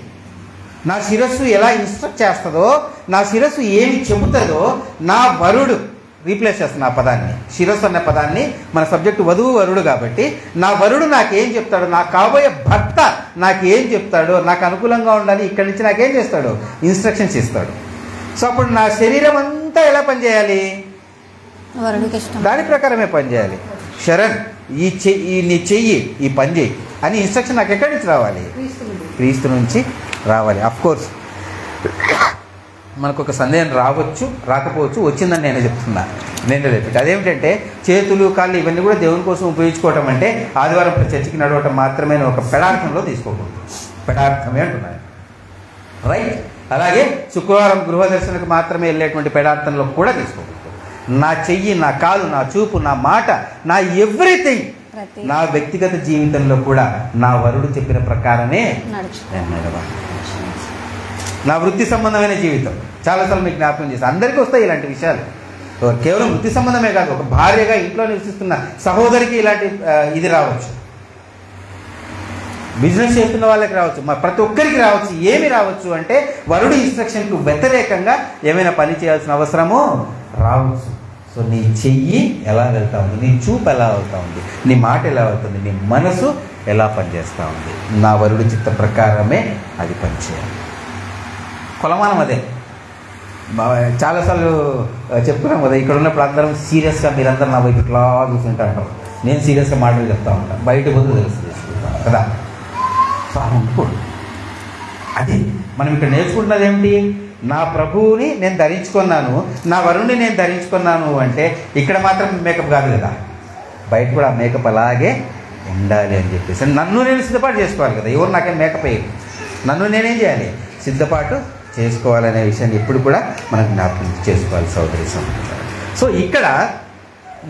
నా శిరస్సు ఎలా ఇన్స్ట్రక్ట్ చేస్తుందో, నా శిరస్సు ఏమి చెబుతుందో, నా వరుడు రీప్లేస్ చేస్తున్నా ఆ పదాన్ని. శిరస్సు అనే పదాన్ని, మన సబ్జెక్టు వధువు వరుడు కాబట్టి, నా వరుడు నాకేం చెప్తాడు, నాకు కాబోయే భర్త నాకేం చెప్తాడో, నాకు అనుకూలంగా ఉండాలి, ఇక్కడి నుంచి నాకేం చేస్తాడు, ఇన్స్ట్రక్షన్స్ ఇస్తాడు. సో అప్పుడు నా శరీరం అంతా ఎలా పనిచేయాలి, దాని ప్రకారమే పనిచేయాలి. శరణ్ నీ చెయ్యి ఈ పని చేయి అని ఇన్స్ట్రక్షన్ నాకు ఎక్కడి నుంచి రావాలి, క్రీస్తు నుంచి రావాలి. అఫ్కోర్స్ మనకు ఒక సందేహం రావచ్చు, రాకపోవచ్చు, వచ్చిందని నేనే చెప్తున్నా. నేను రేపు అదేమిటంటే చేతులు కాళ్ళు ఇవన్నీ కూడా దేవుని కోసం ఉపయోగించుకోవటం అంటే ఆదివారం చర్చికి నడవటం మాత్రమే ఒక పెడార్థంలో తీసుకోకూడదు. పెడార్థమే అంటున్నాను, రైట్. అలాగే శుక్రవారం గృహ దర్శనకు మాత్రమే వెళ్ళేటువంటి పెడార్థంలో కూడా తీసుకోకూడదు. నా చెయ్యి, నా కాలు, నా చూపు, నా మాట, నా ఎవ్రీథింగ్, నా వ్యక్తిగత జీవితంలో కూడా నా వరుడు చెప్పిన ప్రకారమే నడవాలి. నా వృత్తి సంబంధమైన జీవితం చాలాసార్లు మీకు జ్ఞాపకం చేస్తాను. అందరికీ వస్తాయి ఇలాంటి విషయాలు. కేవలం వృత్తి సంబంధమే కాదు, ఒక భార్యగా ఇంట్లో నివసిస్తున్న సహోదరికి ఇలాంటి ఇది రావచ్చు, బిజినెస్ చేస్తున్న వాళ్ళకి రావచ్చు, ప్రతి ఒక్కరికి రావచ్చు. ఏమి రావచ్చు అంటే వరుడు ఇన్స్ట్రక్షన్కు వ్యతిరేకంగా ఏమైనా పని చేయాల్సిన అవసరము రావచ్చు. సో నీ చెయ్యి ఎలా వెళ్తా ఉంది, నీ చూపు ఎలా వెళ్తా ఉంది, నీ మాట ఎలా వెళ్తుంది, నీ మనసు ఎలా పనిచేస్తూ ఉంది, నా వరుడు చిత్త ప్రకారమే అది పనిచేయాలి. కొలమానం అదే. చాలాసార్లు చెప్పుకున్నాం కదా, ఇక్కడ ఉన్నప్పుడు అందరం సీరియస్గా మీరందరూ నా వైపు ఇట్లా చూస్తుంటా అంటారు. నేను సీరియస్గా మాటలు చెప్తా ఉంటాను, బయట పోతే తెలుసుకుంటాను కదా. సో అది ఉండకూడదు. అది మనం ఇక్కడ నేర్చుకుంటున్నది ఏమిటి, నా ప్రభువుని నేను ధరించుకున్నాను, నా వరుణ్ణి నేను ధరించుకున్నాను అంటే ఇక్కడ మాత్రం మేకప్ కాదు కదా, బయట కూడా మేకప్ అలాగే ఉండాలి అని చెప్పేసి నన్ను నేను సిద్ధపాటు చేసుకోవాలి కదా. ఎవరు నాకేం మేకప్ అయ్యేది, నన్ను నేనేం చేయాలి, సిద్ధపాటు చేసుకోవాలనే విషయాన్ని ఎప్పుడు కూడా మనం జ్ఞాపకం చేసుకోవాలి సోదరి సోదరులారా. సో ఇక్కడ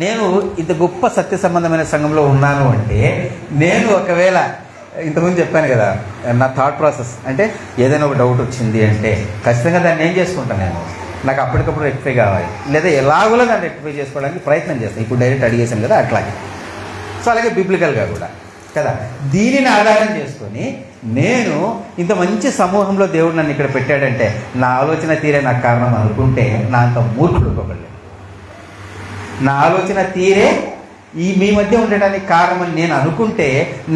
నేను ఇంత గొప్ప సత్య సంబంధమైన సంఘంలో ఉన్నాను అంటే, నేను ఒకవేళ ఇంతకుముందు చెప్పాను కదా, నా థాట్ ప్రాసెస్ అంటే ఏదైనా ఒక డౌట్ వచ్చింది అంటే ఖచ్చితంగా దాన్ని ఏం చేసుకుంటాను, నేను నాకు అప్పటికప్పుడు రెక్టిఫై కావాలి, లేదా ఎలాగోలా దాన్ని రెక్టిఫై చేసుకోవడానికి ప్రయత్నం చేస్తాను. ఇప్పుడు డైరెక్ట్ అడిగేసాను కదా అట్లాగే. సో అలాగే బిబ్లికల్గా కూడా కదా, దీనిని ఆధారం చేసుకొని నేను ఇంత మంచి సమూహంలో దేవుడు నన్ను ఇక్కడ పెట్టాడంటే నా ఆలోచన తీరే నాకు కారణం అనుకుంటే నా అంత మూర్ఖుడు ఒకళ్ళు. నా ఆలోచన తీరే మీ మధ్య ఉండటానికి కారణం నేను అనుకుంటే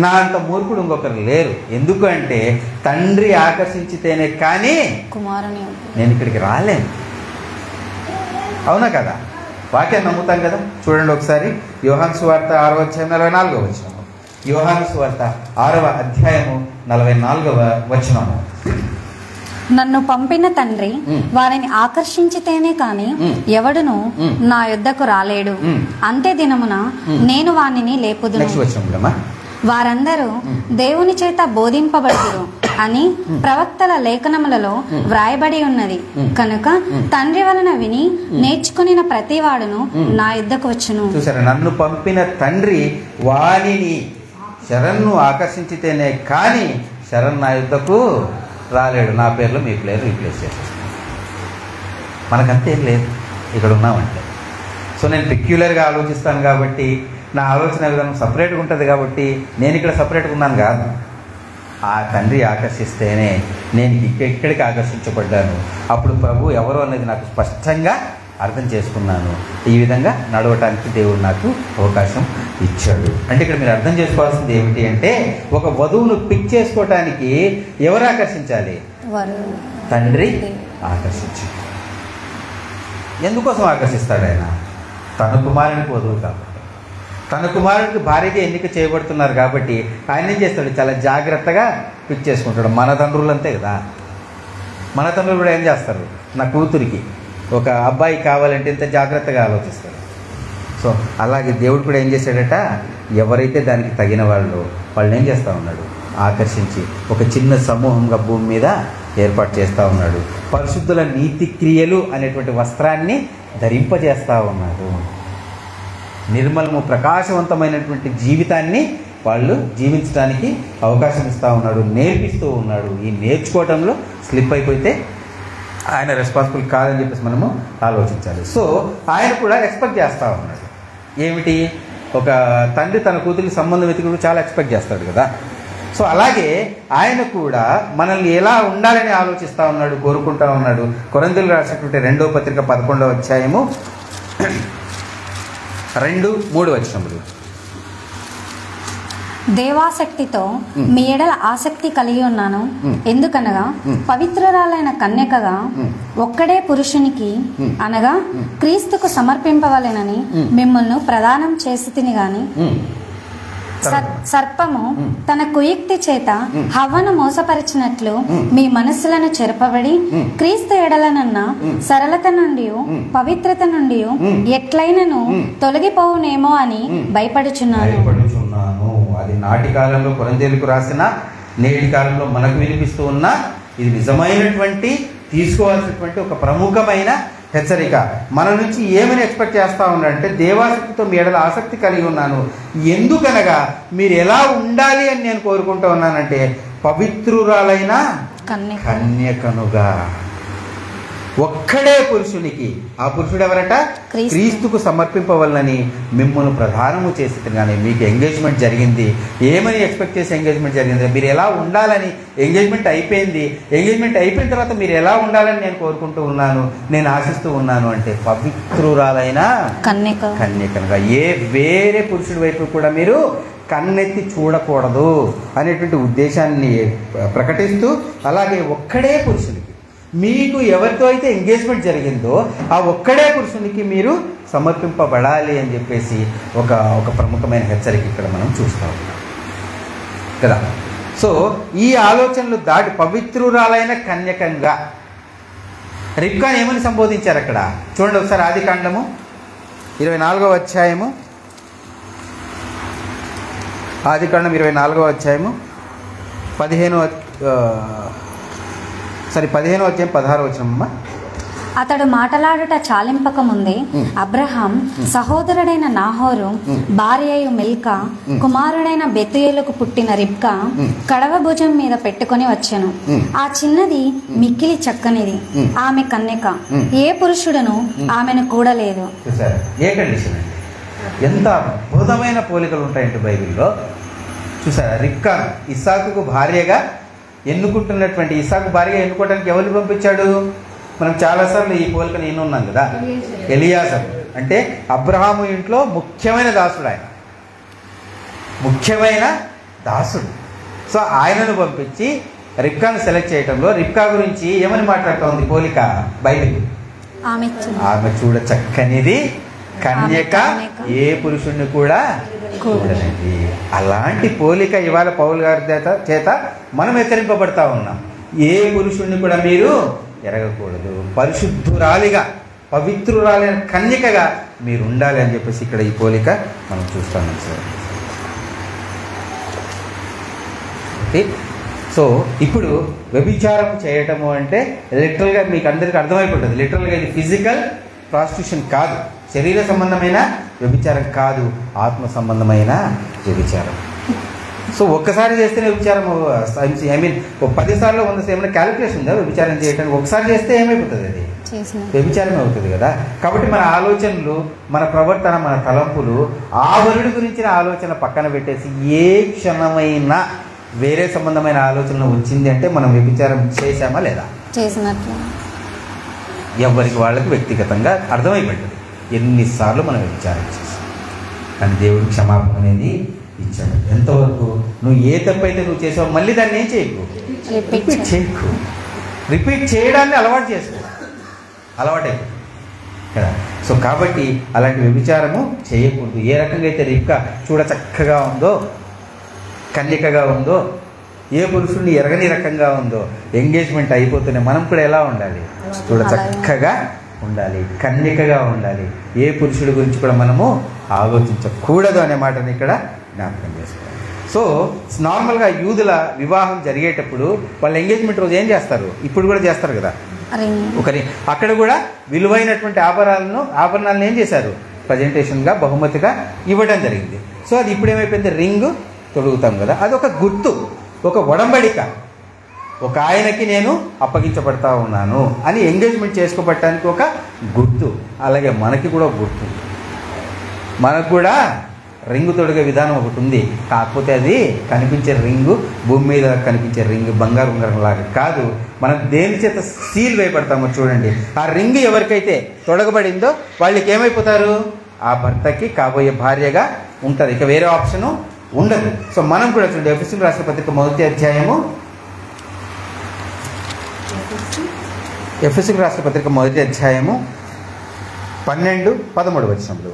నా అంత మూర్ఖుడు ఇంకొకరు లేరు. ఎందుకు అంటే తండ్రి ఆకర్షించితేనే కానీ కుమారుని నేను ఇక్కడికి రాలేను. అవునా కదా, వాక్యాన్ని నమ్ముతాం కదా. చూడండి ఒకసారి యోహాను సువార్త 6వ అధ్యాయం 44వ వచనము. యోహాను సువార్త 6వ అధ్యాయము 44వ వచనము. నన్ను పంపిన తండ్రి వారిని ఆకర్షించితేనే కాని ఎవడును నా యొద్దకు రాలేడు. అంతే దినమున నేను వానిని లేపుదును. వారందరూ దేవుని చేత బోధింపబడుదురు అని ప్రవక్తల లేఖనములలో వ్రాయబడి ఉన్నది కనుక తండ్రి వలన విని నేర్చుకుని ప్రతివాడును నా యొద్దకు వచ్చును. చూసారా, నన్ను పంపిన తండ్రి వానిని శరణ్ను ఆకర్షించితేనే కానీ శరణ్ నా యొద్దకు రాలేడు. నా పేర్లో మీ పేరు రీప్లేస్ చేసేస్తాను. మనకంతేం లేదు ఇక్కడ ఉన్నామంటే. సో నేను పెక్యులర్గా ఆలోచిస్తాను కాబట్టి నా ఆలోచన విధానం సపరేట్గా ఉంటుంది కాబట్టి నేను ఇక్కడ సపరేట్గా ఉన్నాను కాదు. ఆ తండ్రి ఆకర్షిస్తేనే నేను ఇక్కడికి ఆకర్షించబడ్డాను. అప్పుడు ప్రభు ఎవరు అనేది నాకు స్పష్టంగా అర్థం చేసుకున్నాను. ఈ విధంగా నడవటానికి దేవుడు నాకు అవకాశం ఇచ్చాడు. అంటే ఇక్కడ మీరు అర్థం చేసుకోవాల్సింది ఏమిటి అంటే, ఒక వధువును పిక్ చేసుకోవటానికి ఎవరు ఆకర్షించాలి? తండ్రి ఆకర్షించాలి. ఎందుకోసం ఆకర్షిస్తాడు ఆయన? తన కుమారునికి వధువు కాబట్టి, తన కుమారుడికి భార్యగా ఎన్నిక చేయబడుతున్నారు కాబట్టి ఆయన ఏం చేస్తాడు? చాలా జాగ్రత్తగా పిక్ చేసుకుంటాడు. మన తండ్రులు అంతే కదా, మన తండ్రులు కూడా ఏం చేస్తారు? నా కూతురికి ఒక అబ్బాయి కావాలంటే ఇంత జాగ్రత్తగా ఆలోచిస్తాడు. సో అలాగే దేవుడు కూడా ఏం చేశాడట, ఎవరైతే దానికి తగిన వాళ్ళని ఏం చేస్తూ ఉన్నాడు? ఆకర్షించి ఒక చిన్న సమూహంగా భూమి మీద ఏర్పాటు చేస్తూ ఉన్నాడు. పరిశుద్ధుల నీతి క్రియలు అనేటువంటి వస్త్రాన్ని ధరింపజేస్తూ ఉన్నాడు. నిర్మలము ప్రకాశవంతమైనటువంటి జీవితాన్ని వాళ్ళు జీవించడానికి అవకాశం ఇస్తూ ఉన్నాడు, నేర్పిస్తూ ఉన్నాడు. ఈ నేర్చుకోవడంలో స్లిప్ అయిపోతే ఆయన రెస్పాన్సిబుల్ కాదని చెప్పేసి మనము ఆలోచించాలి. సో ఆయన కూడా ఎక్స్పెక్ట్ చేస్తూ ఉన్నాడు. ఏమిటి? ఒక తండ్రి తన కూతురికి సంబంధం వెతుకుడు చాలా ఎక్స్పెక్ట్ చేస్తాడు కదా. సో అలాగే ఆయన కూడా మనల్ని ఎలా ఉండాలని ఆలోచిస్తూ ఉన్నాడు, కోరుకుంటూ ఉన్నాడు. కొరింథీయులకు రాసినటువంటి 2వ పత్రిక 11వ అధ్యాయము 2-3 వచనములు. దేవాసక్తితో మీ ఎడల ఆసక్తి కలిగి ఉన్నాను. ఎందుకనగా పవిత్రురాలైన కన్యకగా ఒక్కడే పురుషునికి అనగా క్రీస్తుకు సమర్పింపవలెనని మిమ్మల్ని ప్రదానం చేసి తిని గాని సర్పము తన కుయుక్తి చేత హవ్వను మోసపరిచినట్లు మీ మనస్సులను చెరపబడి క్రీస్తు ఎడలనన్న సరళత నుండి పవిత్రత నుండి ఎట్లయినను తొలగిపోవునేమో అని భయపడుచున్నాను. అది నాటి కాలంలో కొరింథీయులకు రాసిన, నేటి కాలంలో మనకు వినిపిస్తూ ఉన్న ఇది నిజమైనటువంటి తీసుకోవాల్సినటువంటి ఒక ప్రముఖమైన హెచ్చరిక. మన నుంచి ఏమని ఎక్స్పెక్ట్ చేస్తూ ఉన్నారంటే దేవాసక్తితో మీ ఎడల ఆసక్తి కలిగి ఉన్నాను. ఎందుకనగా మీరు ఎలా ఉండాలి అని నేను కోరుకుంటూ ఉన్నానంటే పవిత్రురాలైన కన్యకనుగా ఒక్కడే పురుషునికి, ఆ పురుషుడు ఎవరట? క్రీస్తుకు సమర్పింపవలనని మిమ్మల్ని ప్రధానము చేసి కానీ మీకు ఎంగేజ్మెంట్ జరిగింది. ఏమని ఎక్స్పెక్ట్ చేసి ఎంగేజ్మెంట్ జరిగింది? మీరు ఎలా ఉండాలని. ఎంగేజ్మెంట్ అయిపోయింది. ఎంగేజ్మెంట్ అయిపోయిన తర్వాత మీరు ఎలా ఉండాలని నేను కోరుకుంటూ ఉన్నాను, నేను ఆశిస్తూ ఉన్నాను అంటే పవిత్రురాలైన కన్యకనుగా. వేరే పురుషుడి వైపు కూడా మీరు కన్నెత్తి చూడకూడదు అనేటువంటి ఉద్దేశాన్ని ప్రకటిస్తూ, అలాగే ఒక్కడే పురుషునికి, మీకు ఎవరితో అయితే ఎంగేజ్మెంట్ జరిగిందో ఆ ఒక్కడే పురుషునికి మీరు సమర్పింపబడాలి అని చెప్పేసి ఒక ప్రముఖమైన హెచ్చరిక ఇక్కడ మనం చూస్తూ ఉన్నాం కదా. సో ఈ ఆలోచనలు దాటి పవిత్రురాలైన కన్యకంగా రిబ్కాను ఏమని సంబోధించారు అక్కడ చూడండి ఒకసారి. ఆదికాండము 24వ అధ్యాయము, ఆదికాండం 24వ అధ్యాయము 15వ అధ్యాయం 16వ వచనమ్మ. అతడు మాటలాడుట చాలింపక ముందే అబ్రహాం సహోదరుడైన నాహోరు భార్యయు మిల్కా కుమారుడైన బెతుయేలుకు పుట్టిన రిబ్కా కడవ భుజం మీద పెట్టుకుని వచ్చెను. ఆ చిన్నది మిక్కిలి చక్కనిది, ఆమె కన్యక, ఏ పురుషుడును ఆమెను కూడలేదు. ఏ కండిషన్ అండి, ఎంత అద్భుతమైన పోలికలు ఉంటాయంటే బైబిల్లో. చూసారా, రిబ్కా ఇస్సాకుకు భార్యగా ఎన్నుకుంటున్నటువంటి, ఇస్సాకు భార్యగా ఎన్నుకోవడానికి ఎవరిని పంపించాడు? మనం చాలాసార్లు ఈ పోలికను ఎన్నున్నాం కదా. ఎలియాజరు అంటే అబ్రహాము ఇంట్లో ముఖ్యమైన దాసుడు, ఆయన ముఖ్యమైన దాసుడు. సో ఆయనను పంపించి రిబ్కాను సెలెక్ట్ చేయడంలో రిబ్కా గురించి ఏమని మాట్లాడుతోంది పోలిక బైబిల్? ఆమె చూడ చక్కనిది, కన్యక, ఏ పురుషుణ్ణి కూడా కూడదండి. అలాంటి పోలిక ఇవాళ పౌలు గారి చేత మనం హెచ్చరింపబడతా ఉన్నాం. ఏ పురుషుణ్ణి కూడా మీరు ఎరగకూడదు, పరిశుద్ధురాలిగా పవిత్రురాలైన కన్యకగా మీరు ఉండాలి అని చెప్పేసి ఇక్కడ ఈ పోలిక మనం చూస్తాం సార్. సో ఇప్పుడు వ్యభిచారం చేయటము అంటే లిటరల్గా మీకు అందరికీ అర్థమైపోతుంది. లిటరల్గా ఇది ఫిజికల్ ప్రాస్టిట్యూషన్ కాదు, శరీర సంబంధమైన వ్యభిచారం కాదు, ఆత్మ సంబంధమైన వ్యభిచారం. సో ఒక్కసారి చేస్తేనే వ్యభిచారం, ఐ మీన్ 10 సార్లు 100 ఏమైనా క్యాలిక్యులేషన్ ఉందా వ్యభిచారం చేయడానికి? ఒకసారి చేస్తే ఏమైపోతుంది? అది వ్యభిచారం అవుతుంది కదా. కాబట్టి మన ఆలోచనలు, మన ప్రవర్తన, మన తలంపులు, ఆ వరుడి గురించిన ఆలోచన పక్కన పెట్టేసి ఏ క్షణమైనా వేరే సంబంధమైన ఆలోచనలు వచ్చింది అంటే మనం వ్యభిచారం చేశామా లేదా? చేసినట్లు ఎవరికి వాళ్ళకి వ్యక్తిగతంగా అర్థమైపోయింది ఎన్నిసార్లు మనం వ్యభిచారం చేసాం. కానీ దేవుడు క్షమాపణ అనేది ఇచ్చాడు. ఎంతవరకు నువ్వు ఏ తప్పైతే నువ్వు చేసావు మళ్ళీ దాన్ని ఏం చేయకు, రిపీట్ చేయకు. రిపీట్ చేయడాన్ని అలవాటు చేసుకో, అలవాటైపోయింది కదా. సో కాబట్టి అలాంటి వ్యభిచారము చేయకూడదు. ఏ రకంగా అయితే రిబ్కా చూడ చక్కగా ఉందో, కన్యకగా ఉందో, ఏ పురుషుడిని ఎరగని రకంగా ఉందో, ఎంగేజ్మెంట్ అయిపోతూనే మనం కూడా ఎలా ఉండాలి? చూడ చక్కగా ఉండాలి, కన్యకగా ఉండాలి. ఏ పురుషుడి గురించి కూడా మనము ఆలోచించకూడదు అనే మాటని ఇక్కడ జ్ఞాపకం చేసుకోవాలి. సో నార్మల్గా యూదుల వివాహం జరిగేటప్పుడు వాళ్ళ ఎంగేజ్మెంట్ రోజు ఏం చేస్తారు? ఇప్పుడు కూడా చేస్తారు కదా. అక్కడ కూడా విలువైనటువంటి ఆభరణాలను ఏం చేశారు? ప్రజెంటేషన్గా, బహుమతిగా ఇవ్వడం జరిగింది. సో అది ఇప్పుడు ఏమైపోయింది? రింగ్ తొడుగుతాం కదా, అది ఒక గుర్తు, ఒక ఒడంబడిక. ఒక ఆయనకి నేను అప్పగించబడతా ఉన్నాను అని ఎంగేజ్మెంట్ చేసుకోబట్టడానికి ఒక గుర్తు. అలాగే మనకి కూడా గుర్తు, మనకు కూడా రింగు తొడిగే విధానం ఒకటి ఉంది. కాకపోతే అది కనిపించే రింగు, భూమి మీద కనిపించే రింగు బంగారు ఉంగరం లాగా కాదు. మనం దేని చేత సీల్ వేయబడతామో చూడండి. ఆ రింగు ఎవరికైతే తొడగబడిందో వాళ్ళకి ఏమైపోతారు? ఆ భర్తకి కాబోయే భార్యగా ఉంటుంది. ఇక వేరే ఆప్షను ఉండదు. సో మనం కూడా చూడండి, ఎఫెసీయులకు రాసిన పత్రిక 1వ అధ్యాయము, ఎఫెసీయులకు రాసిన పత్రిక 1వ అధ్యాయము 12-13 వచనములు.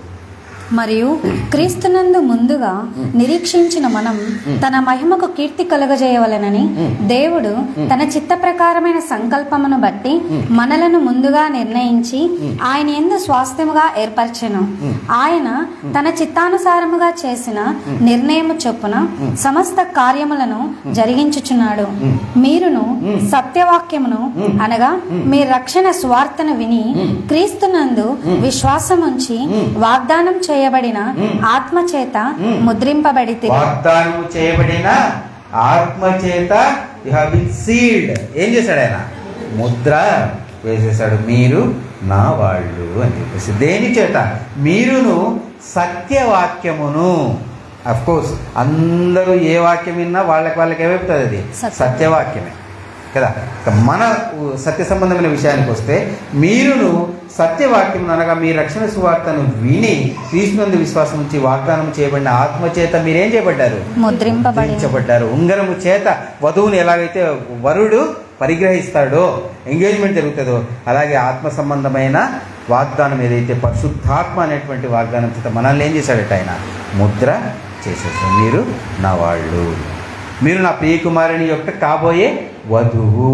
మరియు క్రీస్తునందు ముందుగా నిరీక్షించిన మనం తన మహిమకు కీర్తి కలుగజేయవలెనని దేవుడు తన చిత్త ప్రకారమైన సంకల్పమును బట్టి మనలను ముందుగా నిర్ణయించి ఆయన యందు స్వాస్థ్యముగా ఏర్పరచెను. ఆయన తన చిత్తానుసారముగా చేసిన నిర్ణయము చొప్పున సమస్త కార్యములను జరిగించుచున్నాడు. మీరును సత్యవాక్యమును అనగా మీ రక్షణ స్వార్థను విని క్రీస్తునందు విశ్వాసముంచి వాగ్దానం చేయబడిన ఆత్మ చేత ముద్రింపబడితే. వాగ్దానం చేయబడిన ఆత్మ చేత యు హావ్ బీన్ సీల్డ్. ఏం చేశాడు ఆయన? ముద్ర వేసేశాడు. మీరు నా వాళ్ళు అని చెప్పేసి. దేని చేత? మీరును సత్యవాక్యమును. అఫ్ కోర్స్ అందరూ ఏ వాక్యం విన్నా వాళ్ళకి ఏమైపోతుంది? అది సత్యవాక్యమే కదా. మన సత్య సంబంధమైన విషయానికి వస్తే, మీరును సత్యవాక్యం అనగా మీ రక్షణ సువార్తను విని క్రీస్తునందు విశ్వాసం ఉంచి వాగ్దానం చేయబడిన ఆత్మ చేత మీరేం చేయబడ్డారు? ముద్రించబడ్డారు. ఉంగరము చేత వధువుని ఎలాగైతే వరుడు పరిగ్రహిస్తాడో, ఎంగేజ్మెంట్ జరుగుతుందో, అలాగే ఆత్మ సంబంధమైన వాగ్దానం ఏదైతే పరిశుద్ధాత్మ అనేటువంటి వాగ్దానం చేత మనల్ని ఏం చేశాడట? ఆయన ముద్ర చేసేసాడు. మీరు నా వాళ్ళు, మీరు నా ప్రియకుమారుని యొక్క కాబోయే వధువు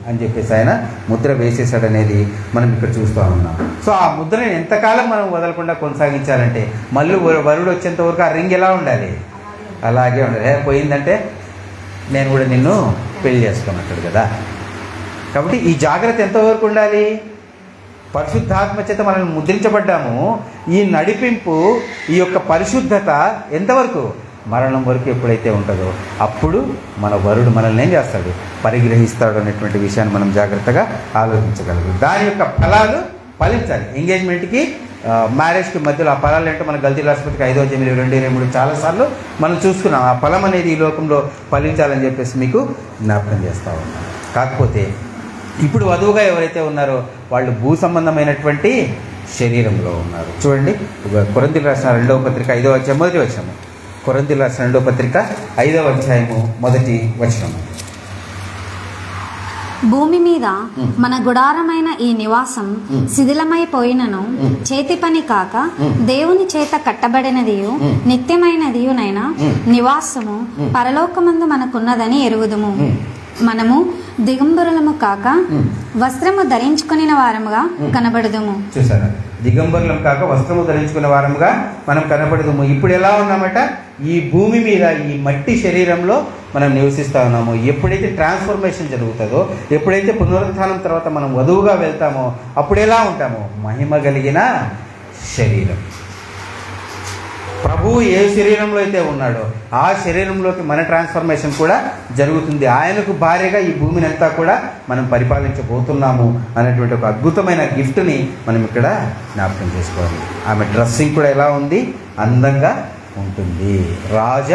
అని చెప్పేసి ఆయన ముద్ర వేసేసాడు అనేది మనం ఇక్కడ చూస్తూ ఉన్నాం. సో ఆ ముద్రని ఎంతకాలం మనం వదలకుండా కొనసాగించాలంటే, మళ్ళీ వరుడు వచ్చేంత వరకు ఆ రింగ్ ఎలా ఉండాలి? అలాగే ఉండాలి. పోయిందంటే నేను కూడా నిన్ను పెళ్లి చేసుకున్నట్టు కదా. కాబట్టి ఈ జాగ్రత్త ఎంతవరకు ఉండాలి? పరిశుద్ధాత్మ చేత మనం ముద్రించబడ్డాము. ఈ నడిపింపు, ఈ యొక్క పరిశుద్ధత ఎంతవరకు? మరణం వరకు ఎప్పుడైతే ఉంటుందో అప్పుడు మన వరుడు మనల్ని ఏం చేస్తాడు? పరిగ్రహిస్తాడు అనేటువంటి విషయాన్ని మనం జాగ్రత్తగా ఆలోచించగలరు. దాని యొక్క ఫలాలు ఫలించాలి. ఎంగేజ్మెంట్కి మ్యారేజ్కి మధ్యలో ఆ ఫలాలు ఏంటో మన గల్తీ రాష్ట్రపతికి 5వ అధ్యాయం 22-23 చాలాసార్లు మనం చూసుకున్నాం. ఆ ఫలం అనేది ఈ లోకంలో ఫలించాలని చెప్పేసి మీకు జ్ఞాపకం చేస్తూ ఉన్నాం. కాకపోతే ఇప్పుడు వధువుగా ఎవరైతే ఉన్నారో వాళ్ళు భూ సంబంధమైనటువంటి శరీరంలో ఉన్నారు. చూడండి, కొరింథీయులకు రాసిన 2వ పత్రిక 5వ అధ్యాయం 1వ వచనం. కొరింథీయులకు రాసిన 2వ పత్రిక 5వ అధ్యాయము 1వ వచనం. భూమి మీద మన గుడారమైన ఈ నివాసం శిథిలమైపోయినను చేతి పని కాక దేవుని చేత కట్టబడినదియు నిత్యమైనదియునైన నివాసము పరలోకమందు మనకున్నదని ఎరుగుదుము. మనము దిగంబరులము కాక వస్త్రము ధరించుకుని వారముగా కనబడుదుము. చూసారా? దిగంబరులం కాక వస్త్రము ధరించుకునే వారముగా మనం కనబడదుము. ఇప్పుడు ఎలా ఉన్నామట? ఈ భూమి మీద ఈ మట్టి శరీరంలో మనం నివసిస్తూ ఉన్నాము. ఎప్పుడైతే ట్రాన్స్ఫర్మేషన్ జరుగుతుందో, ఎప్పుడైతే పునరుత్థానం తర్వాత మనం వధువుగా వెళ్తామో అప్పుడు ఎలా ఉంటామో? మహిమ కలిగిన శరీరం. ప్రభువు ఏ శరీరంలో అయితే ఉన్నాడో ఆ శరీరంలోకి మన ట్రాన్స్ఫర్మేషన్ కూడా జరుగుతుంది. ఆయనకు భార్యగా ఈ భూమిని అంతా కూడా మనం పరిపాలించబోతున్నాము అనేటువంటి ఒక అద్భుతమైన గిఫ్ట్ని మనం ఇక్కడ జ్ఞాపకం చేసుకోవాలి. ఆమె డ్రెస్సింగ్ కూడా ఎలా ఉంది? అందంగా ఉంటుంది. రాజ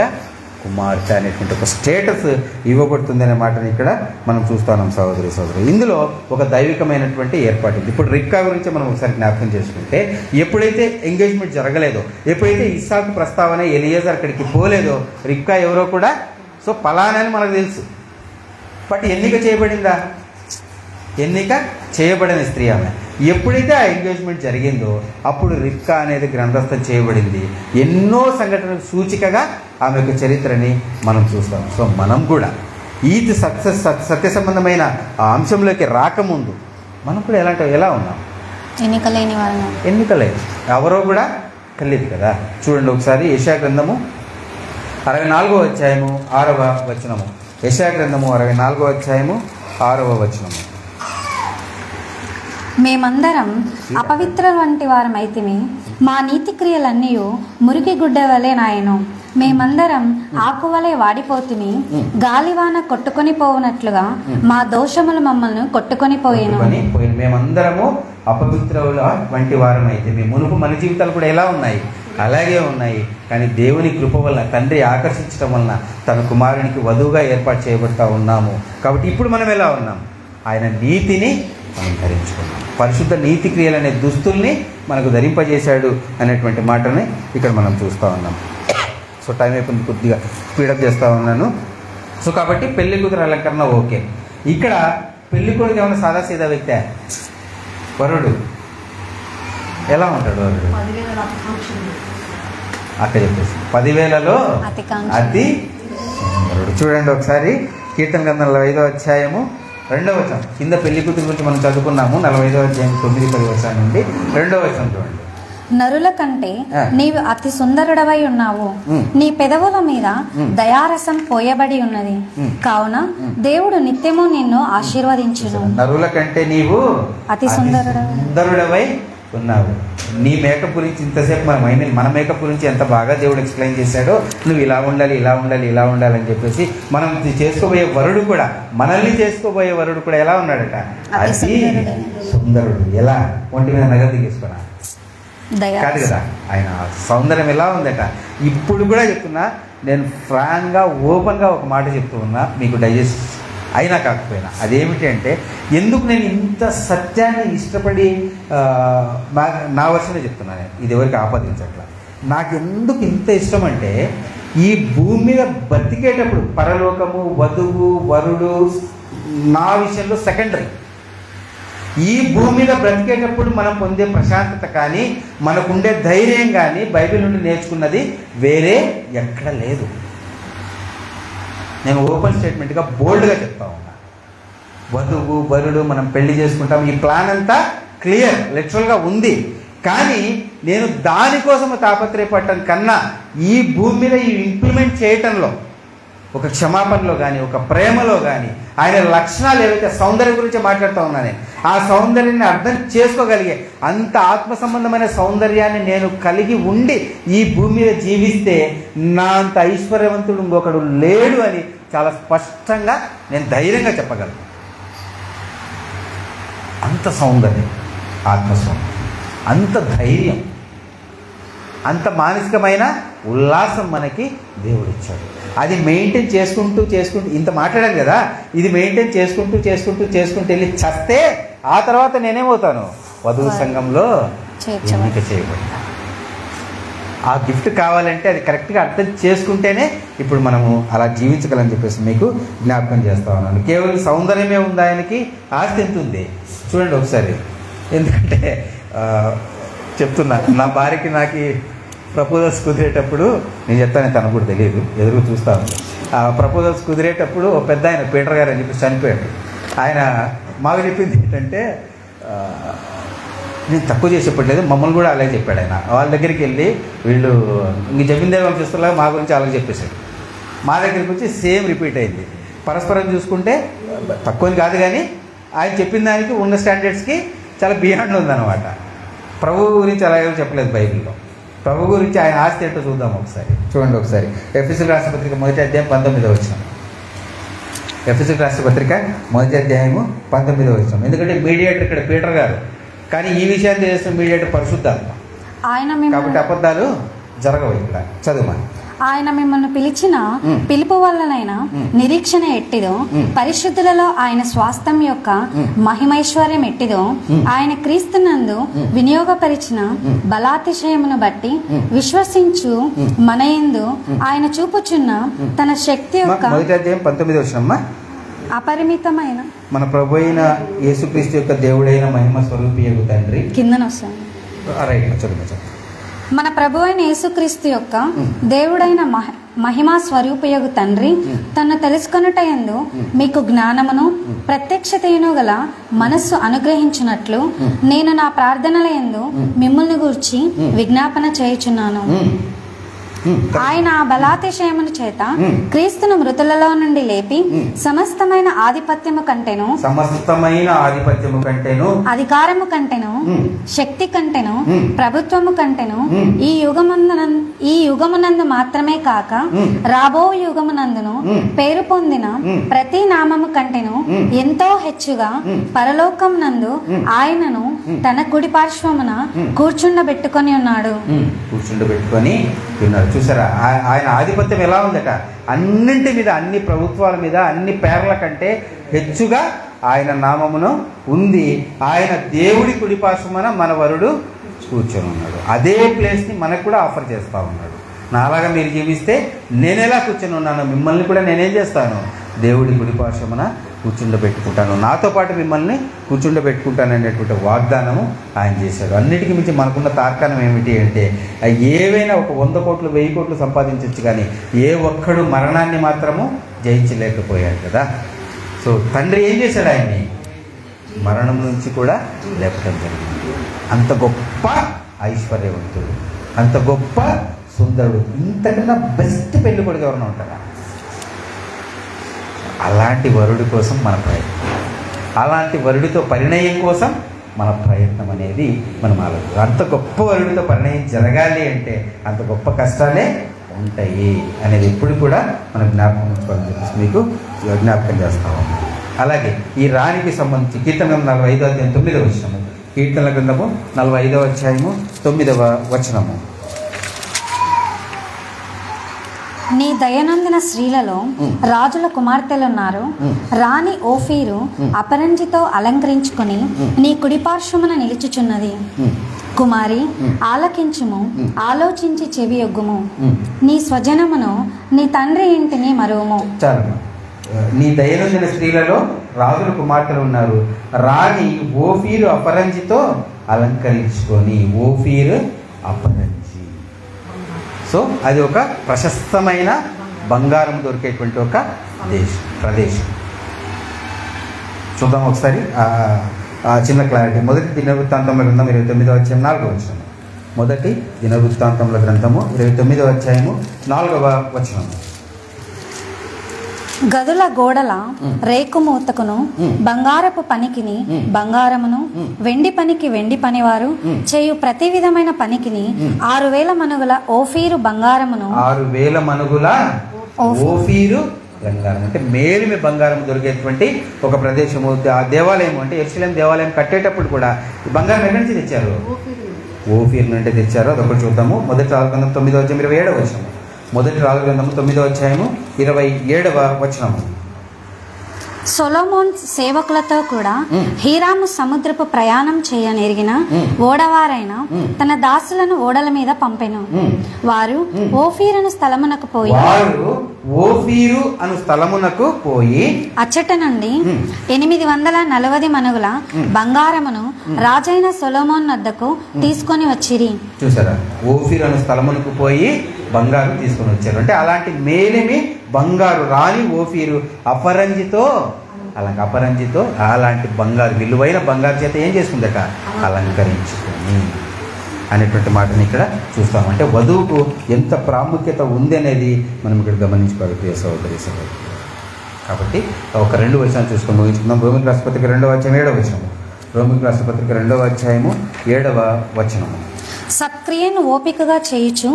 కుమార్తె అనేటువంటి ఒక స్టేటస్ ఇవ్వబడుతుంది అనే మాటని ఇక్కడ మనం చూస్తున్నాం సహోదరి సహోదరు. ఇందులో ఒక దైవికమైనటువంటి ఏర్పాటు ఉంది. ఇప్పుడు రిబ్కా గురించి మనం ఒకసారి జ్ఞాపకం చేసుకుంటే, ఎప్పుడైతే ఎంగేజ్మెంట్ జరగలేదో, ఎప్పుడైతే ఇస్సాకు ప్రస్తావన ఎలియేజర్ అక్కడికి పోలేదో, రిబ్కా ఎవరో కూడా సో పలానని మనకు తెలుసు. బట్ ఎన్నిక చేయబడిందా? ఎన్నిక చేయబడిన స్త్రీ ఆమె. ఎప్పుడైతే ఆ ఎంగేజ్మెంట్ జరిగిందో అప్పుడు రిబ్కా అనేది గ్రంథస్థం చేయబడింది. ఎన్నో సంఘటనలకు సూచికగా ఆమె యొక్క చరిత్రని మనం చూస్తాం. సో మనం కూడా ఈ సత్య సంబంధమైన ఆ అంశంలోకి రాకముందు మనం కూడా ఎలా ఉన్నాం? ఎన్నికలేని వాళ్ళం. ఎన్నికలేదు, ఎవరో కూడా కలియదు కదా. చూడండి ఒకసారి యెషయా గ్రంథము 64వ అధ్యాయము 6వ వచనము. యెషయా గ్రంథము 64వ అధ్యాయము 6వ వచనము. మేమందరం అపవిత్ర వంటి వారమైతిమి, మా నీతి క్రియలన్నీ మురికి గుడ్డ వలె నాయను. మేమందరం ఆకువలే వాడిపోతుమి, గాలివాన కొట్టుకొని పోవునట్లుగా మా దోషములు మమ్మల్ని కొట్టుకొని పోయేను. మేమందరము అపవిత్రుల వంటి వారమైతే మునుపు మన జీవితాలు కూడా ఎలా ఉన్నాయి? అలాగే ఉన్నాయి. కానీ దేవుని కృప వలన, తండ్రి ఆకర్షించడం వలన తన కుమారునికి వధువుగా ఏర్పాటు చేయబడతా ఉన్నాము. కాబట్టి ఇప్పుడు మనం ఎలా ఉన్నాం? ఆయన నీతిని మనం ధరించుకున్నాం. పరిశుద్ధ నీతి క్రియలు అనే దుస్తుల్ని మనకు ధరింపజేశాడు అనేటువంటి మాటని ఇక్కడ మనం చూస్తూ ఉన్నాం. సో టైం అయిపోయింది, కొద్దిగా స్పీడప్ చేస్తూ ఉన్నాను. సో కాబట్టి పెళ్లి కూతురు అలంకరణ ఓకే. ఇక్కడ పెళ్లి కొడుకు ఏమైనా సాదాసీదా వ్యక్తే? వరుడు ఎలా ఉంటాడు? వరుడు అక్క చెప్పేసి 10,000లో అతి వరుడు. చూడండి ఒకసారి కీర్తన గ్రంథం 45వ అధ్యాయము 2వ వచనం. కింద పెళ్లి కూతురు గురించి మనం చదువుకున్నాము. 45వ అధ్యాయం 9-10 వచనం నుండి 2వ వచనం చూడండి. నరుల కంటే నీవు అతి సుందరుడవై ఉన్నావు, నీ పెదవుల మీద దయారసం పోయబడి ఉన్నది, కావున దేవుడు నిత్యము నిన్ను ఆశీర్వదించును. నరుల కంటే నీవు అతి సుందరుడవై ఉన్నావు. నీ మేకప్ గురించి ఇంతసేపు మన మేకప్ గురించి ఎంత బాగా దేవుడు ఎక్స్ప్లెయిన్ చేశాడో, నువ్వు ఇలా ఉండాలి, ఇలా ఉండాలి, ఇలా ఉండాలని చెప్పేసి మనం చేసుకోబోయే వరుడు కూడా, మనల్ని చేసుకోబోయే వరుడు కూడా ఎలా ఉన్నాడట? అతి సుందరుడు. ఎలా? ఒంటి మీద నగలు తీసుకున్నా కాదు కదా, ఆయన సౌందర్యం ఎలా ఉందట. ఇప్పుడు కూడా చెప్తున్నా, నేను ఫ్రాంక్గా ఓపెన్గా ఒక మాట చెప్తూ ఉన్నా, మీకు డైజెస్ట్ అయినా కాకపోయినా. అదేమిటి అంటే, ఎందుకు నేను ఇంత సత్యాన్ని ఇష్టపడి నా వర్షనే చెప్తున్నాను, ఇది ఎవరికి ఆపాదించట్లా. నాకు ఎందుకు ఇంత ఇష్టం అంటే, ఈ భూమి మీద బతికేటప్పుడు పరలోకము, వధువు, వరుడు నా విషయంలో సెకండరీ. ఈ భూమి మీద బ్రతికేటప్పుడు మనం పొందే ప్రశాంతత కానీ, మనకుండే ధైర్యం కానీ బైబిల్ నుండి నేర్చుకున్నది వేరే ఎక్కడ లేదు. నేను ఓపెన్ స్టేట్మెంట్గా బోల్డ్గా చెప్తా ఉన్నా. వధువు, వరుడు, మనం పెళ్లి చేసుకుంటాం, ఈ ప్లాన్ అంతా క్లియర్, లిటరల్గా ఉంది. కానీ నేను దానికోసం తాపత్రయపడటం కన్నా, ఈ భూమి మీద ఈ ఇంప్లిమెంట్ చేయటంలో, ఒక క్షమాపణలో కానీ, ఒక ప్రేమలో కానీ, ఆయన లక్షణాలు ఏవైతే, సౌందర్యం గురించి మాట్లాడుతూ ఉన్నా నేను, ఆ సౌందర్యాన్ని అర్థం చేసుకోగలిగే అంత ఆత్మ సంబంధమైన సౌందర్యాన్ని నేను కలిగి ఉండి ఈ భూమి మీద జీవిస్తే నా అంత ఐశ్వర్యవంతుడు ఇంకొకడు లేడు అని చాలా స్పష్టంగా నేను ధైర్యంగా చెప్పగలను. అంత సౌందర్యం, ఆత్మ సౌందర్యం, అంత ధైర్యం, అంత మానసికమైన ఉల్లాసం మనకి దేవుడు ఇచ్చాడు. అది మెయింటైన్ చేసుకుంటూ ఇంత మాట్లాడాను కదా, ఇది మెయింటైన్ చేసుకుంటూ వెళ్ళి చస్తే ఆ తర్వాత నేనేమవుతాను? వధువు సంఘంలో ఎన్నిక చేయబడ్డా. ఆ గిఫ్ట్ కావాలంటే అది కరెక్ట్గా అర్థం చేసుకుంటేనే ఇప్పుడు మనము అలా జీవించగలని చెప్పేసి మీకు జ్ఞాపకం చేస్తా ఉన్నాను. కేవలం సౌందర్యమే ఉంది ఆయనకి, ఆస్తి ఎంత ఉంది చూడండి ఒకసారి. ఎందుకంటే చెప్తున్నా, నా భార్యకి నాకు ప్రపోజల్స్ కుదిరేటప్పుడు, నేను చెప్తాను, తనకు కూడా తెలియదు, ఎదురు చూస్తా ఉంది. ఆ ప్రపోజల్స్ కుదిరేటప్పుడు ఒక పెద్ద ఆయన పీటర్ గారు అని చెప్పి చనిపోయాడు. ఆయన మాకు చెప్పింది ఏంటంటే, నేను తక్కువ చేసి చెప్పట్లేదు, మమ్మల్ని కూడా అలాగే చెప్పాడు ఆయన. వాళ్ళ దగ్గరికి వెళ్ళి వీళ్ళు ఇంక జమీందారు వంశస్థులాగా మా గురించి అలాగే చెప్పేశాడు. మా దగ్గరికి వచ్చి సేమ్ రిపీట్ అయింది. పరస్పరం చూసుకుంటే తక్కువని కాదు, కానీ ఆయన చెప్పిన దానికి ఉన్న స్టాండర్డ్స్కి చాలా బియాండ్ ఉందన్నమాట. ప్రభువు గురించి అలాగే చెప్పలేదు బైబిల్లో. ప్రభు గురించి ఆయన ఆస్తి ఏంటో చూద్దాం ఒకసారి. చూడండి ఒకసారి ఎఫెసీయులకు రాసిన పత్రిక 1వ అధ్యాయం 19వ వచనం. ఎఫెసీయులకు రాసిన పత్రిక 1వ అధ్యాయము 19వ వచనం. ఎందుకంటే మీడియేటర్ ఇక్కడ పీటర్ గారు, కానీ ఈ విషయాన్ని చేసిన మీడియేటర్ పరిశుద్ధాత్మ. కాబట్టి అబద్ధాలు జరగవు ఇక్కడ. చదువుమని. ఆయన మిమ్మల్ని పిలిచిన పిలుపు వల్లనైనా నిరీక్షణ ఎట్టిదో, పరిశుద్ధులలో ఆయన స్వాస్థ్యం యొక్క మహిమైశ్వర్యం ఎట్టిదో, ఆయన క్రీస్తునందు వినియోగపరిచిన బలాతిశయమును బట్టి విశ్వసించు మనయందు ఆయన చూపుచున్న తన శక్తి యొక్క 19వ వచనం. అపరిమితమైన మన ప్రభు అయిన యేసుక్రీస్తు యొక్క దేవుడైన మహిమ స్వరూపియగు తండ్రి కిందన వస్తుంది. మన ప్రభు అయిన యేసుక్రీస్తు యొక్క దేవుడైన మహిమా స్వరూపయగు తండ్రి తను తెలుసుకొనుటయందు మీకు జ్ఞానమును ప్రత్యక్షతయును గల మనస్సు అనుగ్రహించినట్లు నేను నా ప్రార్థనల యందు మిమ్మల్ని గూర్చి విజ్ఞాపన చేయుచున్నాను. ఆయన ఆ బలాతిశయమును చేత క్రీస్తును మృతులలో నుండి లేపి సమస్తమైన ఆధిపత్యము కంటేను అధికారము కంటేను శక్తి కంటేను ప్రభుత్వము కంటేను ఈ యుగమునందు మాత్రమే కాక రాబో యుగమునందును పేరు పొందిన ప్రతి నామము కంటేను ఎంతో హెచ్చుగా పరలోకం నందు ఆయనను తన కుడి పార్శ్వమున కూర్చుండబెట్టుకొని ఉన్నాడు. చూసారా, ఆయన ఆధిపత్యం ఎలా ఉందట? అన్నింటి మీద, అన్ని ప్రభుత్వాల మీద, అన్ని పేర్ల కంటే హెచ్చుగా ఆయన నామమును ఉంది. ఆయన దేవుడి కుడిపార్శ్వమున మన వరుడు కూర్చొని ఉన్నాడు. అదే ప్లేస్ని మనకు కూడా ఆఫర్ చేస్తూ ఉన్నాడు. నాలాగా మీరు జీవిస్తే నేనెలా కూర్చొని ఉన్నాను, మిమ్మల్ని కూడా నేనేం చేస్తాను, దేవుడి కుడిపార్శ్వమున కూర్చుండబెట్టుకుంటాను, నాతో పాటు మిమ్మల్ని కూర్చుండబెట్టుకుంటాను అనేటువంటి వాగ్దానము ఆయన చేశాడు. అన్నిటికీ మించి మనకున్న తార్కాణం ఏమిటి అంటే, ఏవైనా ఒక 100 కోట్లు 1000 కోట్లు సంపాదించవచ్చు, కానీ ఏ ఒక్కడు మరణాన్ని మాత్రము జయించలేకపోయాడు కదా. సో తండ్రి ఏం చేశాడు? ఆయన్ని మరణం నుంచి కూడా లేపటం జరిగింది. అంత గొప్ప ఐశ్వర్యవంతుడు, అంత గొప్ప సుందరుడు, ఇంతకన్నా బెస్ట్ పెళ్లి కొడుకు ఎవరైనా ఉంటారా? అలాంటి వరుడి కోసం మన ప్రయత్నం, అలాంటి వరుడితో పరిణయం కోసం మన ప్రయత్నం అనేది మనం ఆలోచన. అంత గొప్ప వరుడితో పరిణయం జరగాలి అంటే అంత గొప్ప కష్టాలే ఉంటాయి అనేది ఎప్పుడు కూడా మనం జ్ఞాపకం ఉంచుకోవాలని చెప్పేసి మీకు జ్ఞాపకం చేస్తాము. అలాగే ఈ రాణికి సంబంధించి కీర్తన 45వ అధ్యాయం 9వ వచనము, కీర్తనల గ్రంథము 45వ అధ్యాయము 9వ వచనము. నీ దయనందిన స్త్రీలలో రాజుల కుమార్తెలున్నారు. రాణి ఓఫీరు అపరంజితో అలంకరించుకుని నీ కుడిపార్శ్వమున నిలుచుచున్నది. కుమారి ఆలకించుము, ఆలోచించి చెవియొగ్గుము, నీ స్వజనమును నీ తండ్రి ఇంటిని మరువుము. చాలు. నీ దయనందిన స్త్రీలలో రాజుల కుమార్తెలు ఉన్నారు. రాణి ఓఫీరు అపరంజితో అలంకరించుకొని, ఓఫీరు అపరంజి. సో అది ఒక ప్రశస్తమైన బంగారం దొరికేటువంటి ఒక ప్రదేశం. చూద్దాం ఒకసారి చిన్న క్లారిటీ. మొదటి దినవృత్తాంతముల గ్రంథం 29వ అధ్యాయం 4వ వచనం. మొదటి దినవృత్తాంతముల గ్రంథము 29వ అధ్యాయము 4వ వచనం. గదుల గోడల రేకుమూతకును బంగారపు పనికిని బంగారమును, వెండి పనికి వెండి పనివారు చేయు ప్రతి విధమైన పనికిని 6000 మనుగుల ఓఫీరు బంగారమును. 6000 మనుగుల ఓఫీరు బంగారం అంటే మేలిమి బంగారం దొరికేటువంటి ఒక ప్రదేశము. ఆ దేవాలయం అంటే యెరూషలేము దేవాలయం కట్టేటప్పుడు కూడా ఈ బంగారం ఎక్కడి నుంచి తెచ్చారు? ఓఫీర్ నుండి తెచ్చారు. అదొకటి చూద్దాము. మొదటి రాజుల గ్రంథం 9వ అధ్యాయం 27వ వచనం. మొదటి రాజుల గ్రంథము 9వ అధ్యాయము 27వ వచనము. సొలొమోన్ సేవకులతో కూడా హీరాము సముద్రపు ప్రయాణం చేయనెరిగిన ఓడవారైన తన దాసులను ఓడల మీద పంపెను. వారు ఓఫీరు స్థలమునకు పోయి అచ్చట నుండి 840 మనుగుల బంగారమును రాజైన సొలొమోన్ వద్దకు తీసుకొని వచ్చిరి. చూసారా, ఓఫీరు అను స్థలమునకు పోయి బంగారు తీసుకొని వచ్చారు. అంటే అలాంటి మేలిమి బంగారు రాణి ఓఫీరు అపరంజితో అలాంటి బంగారు, విలువైన బంగారు చేత ఏం చేసుకుందట? అలంకరించుకొని అనేటువంటి మాటని ఇక్కడ చూస్తాం. అంటే వధువుకు ఎంత ప్రాముఖ్యత ఉంది అనేది మనం ఇక్కడ గమనించుకోవాలి ప్రియ సహోదరి సహోదరు. కాబట్టి ఒక 2 వచనాలు చూసుకొని ముగించుకుందాం. రోమిలకు రాసిన పత్రిక 2వ అధ్యాయం 7వ వచనము. రోమిలకు రాసిన పత్రిక 2వ అధ్యాయము 7వ వచనము. సత్క్రియను ఓపికగా చేయుచు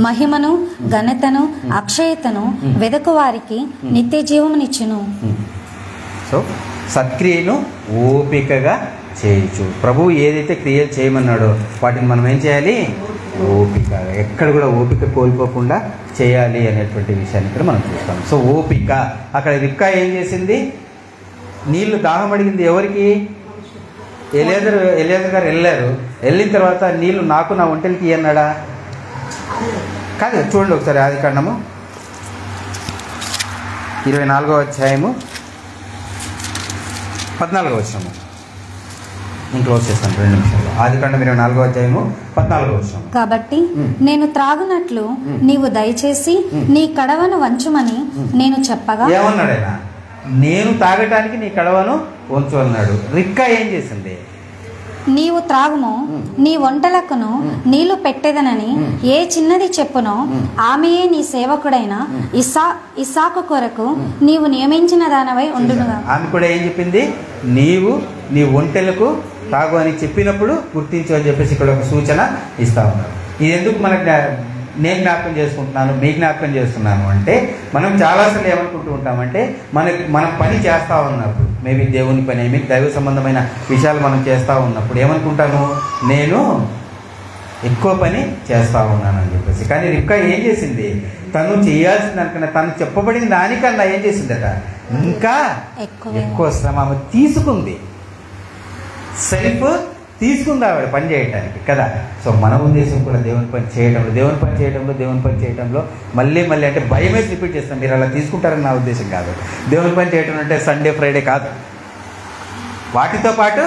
మహిమను, ఘనతను, అక్షయతను వెదకు వారికి నిత్య జీవమునిచ్చును. సో సత్క్రియను ఓపికగా చేయొచ్చు. ప్రభువు ఏదైతే క్రియలు చేయమన్నాడో వాటిని మనం ఏం చేయాలి? ఓపిక, ఎక్కడ కూడా ఓపిక కోల్పోకుండా చేయాలి అనేటువంటి విషయాన్ని ఇక్కడ మనం చూస్తాం. సో ఓపిక. అక్కడ రిబ్కా ఏం చేసింది? నీళ్లు దాహం అడిగింది ఎవరికి? ఎలియాజరు గారు వెళ్ళారు. వెళ్ళిన తర్వాత నీళ్లు నాకు నా ఒంటెలకి అన్నాడా? కాదు. చూడండి ఒకసారి ఆదికాండము 24వ అధ్యాయము 14వ వచనము. నేను క్లోజ్ చేస్తాను 2 నిమిషాలు. ఆదికాండం 24వ అధ్యాయము 14వ వచనం. కాబట్టి నేను త్రాగునట్లు నీవు దయచేసి నీ కడవను వంచుమని నేను చెప్పగా ఏమన్నాడు ఆయన? నేను తాగటానికి నీ కడవను వంచు అన్నాడు. రిబ్కా ఏం చేసింది? నీవు త్రాగుము, నీ వంటలకును నీళ్లు పెట్టెదనని ఏ చిన్నది చెప్పునో ఆమెయే నీ సేవకుడైన ఇస్సాకు కొరకు నీవు నియమించిన దానవై ఉండునుగా. ఆమె కూడా ఏం చెప్పింది? నీవు నీ ఒంటెలకు తాగు అని చెప్పినప్పుడు గుర్తించు అని చెప్పేసి ఇక్కడ ఒక సూచన ఇస్తా ఉన్నారు. ఇది ఎందుకు మనకు నేను జ్ఞాపకం చేసుకుంటున్నాను, మీ జ్ఞాపకం చేస్తున్నాను అంటే, మనం చాలాసార్లు ఏమనుకుంటూ ఉంటామంటే, మనం పని చేస్తూ ఉన్నప్పుడు, మేబీ దేవుని పని, మీకు దైవ సంబంధమైన విషయాలు మనం చేస్తూ ఉన్నప్పుడు ఏమనుకుంటాను, నేను ఎక్కువ పని చేస్తూ ఉన్నాను అని చెప్పేసి. కానీ రిబ్కా ఏం చేసింది? తను చేయాల్సిన దానికన్నా, తను చెప్పబడిన దానికన్నా ఏం చేసిందట? ఇంకా ఎక్కువ శ్రమ ఆమె తీసుకుంది. సెల్ఫ్ తీసుకుంది ఆవిడ పని చేయడానికి కదా. సో మన ఉద్దేశం కూడా దేవుని పని చేయడంలో మళ్ళీ అంటే భయం వేసి రిపీట్ చేస్తాం. మీరు అలా తీసుకుంటారని నా ఉద్దేశం కాదు. దేవుని పని చేయడం అంటే సండే ఫ్రైడే కాదు, వాటితో పాటు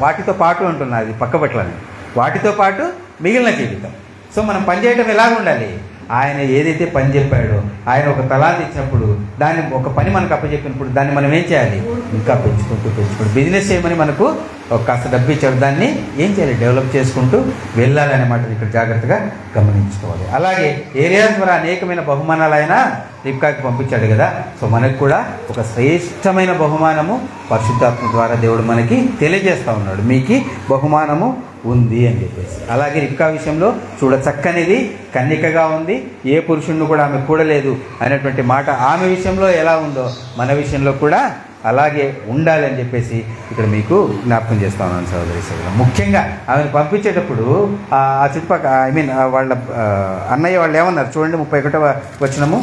వాటితో పాటు అంటున్నది పక్కబట్లని, వాటితో పాటు మిగిలిన జీవితం. సో మనం పని చేయడం ఎలాగ ఉండాలి? ఆయన ఏదైతే పని చెప్పాడో, ఆయన ఒక తలాంతి ఇచ్చినప్పుడు, దాన్ని ఒక పని మనకు అప్పచెప్పినప్పుడు దాన్ని మనం ఏం చేయాలి? ఇంకా పెంచుకుంటూ బిజినెస్ చేయమని మనకు కాస్త డబ్బు ఇచ్చాడు, దాన్ని ఏం చేయాలి? డెవలప్ చేసుకుంటూ వెళ్ళాలనే మాట ఇక్కడ జాగ్రత్తగా గమనించుకోవాలి. అలాగే ఏరియాస్ ద్వారా అనేకమైన బహుమానాలు ఆయన రిబ్కాకి పంపించాడు కదా. సో మనకు కూడా ఒక శ్రేష్టమైన బహుమానము పరిశుద్ధాత్మ ద్వారా దేవుడు మనకి తెలియజేస్తూ ఉన్నాడు, మీకు బహుమానము ఉంది అని చెప్పేసి. అలాగే రిబ్కా విషయంలో చూడ చక్కనిది, కన్యకగా ఉంది, ఏ పురుషుడిని కూడా ఆమె కూడలేదు అనేటువంటి మాట ఆమె విషయంలో ఎలా ఉందో మన విషయంలో కూడా అలాగే ఉండాలి అని చెప్పేసి ఇక్కడ మీకు జ్ఞాపకం చేస్తా ఉన్నాను సోదరి సోదరులు. ముఖ్యంగా ఆమెను పంపించేటప్పుడు ఆ చుట్టుపక్కల వాళ్ళ అన్నయ్య వాళ్ళు ఏమన్నారు చూడండి, 31వ వచనము.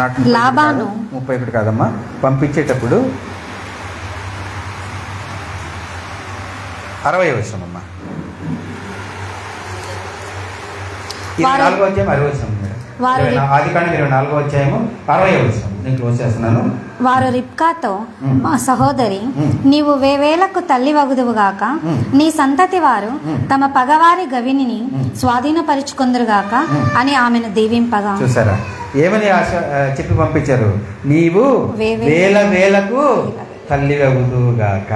31 కాదమ్మా, పంపించేటప్పుడు 60వ వచనం అమ్మా. 24వ అధ్యాయం 60వ వచనం. ఆదికాండం 24వ అధ్యాయము 60వ వచనం నేను క్లోజ్ చేస్తున్నాను. వారు రిబ్కాతో, మా సహోదరి, నీవు వేవేలకు తల్లి వగుదువుగాక, నీ సంతతి వారు తమ పగవారి గవిని స్వాధీనపరుచుకుందరుగాక అని ఆమెను దీవింపగా. చూసారా ఏమని ఆశ చెప్పి పంపించారు? నీవు వేలకు తల్లి వగుదువుగాక.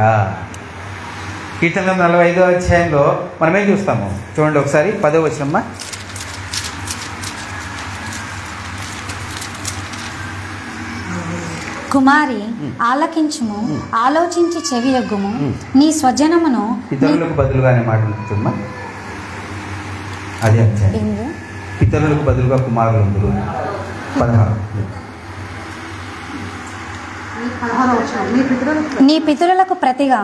కీర్తన 45వ అధ్యాయంలో మనం ఏం చూస్తాము చూడండి ఒకసారి, 10వ వచనమ్మా. కుమారి ఆలకించుము, ఆలోచించి చెవియొగ్గుము, నీ స్వజనమును. పితరులకు బదులుగానే మాట ఉంటుందమ్మా, అదే అధ్యాయం. పితరులకు బదులుగా కుమారులు 16. నీ పితరులకు ప్రతిగా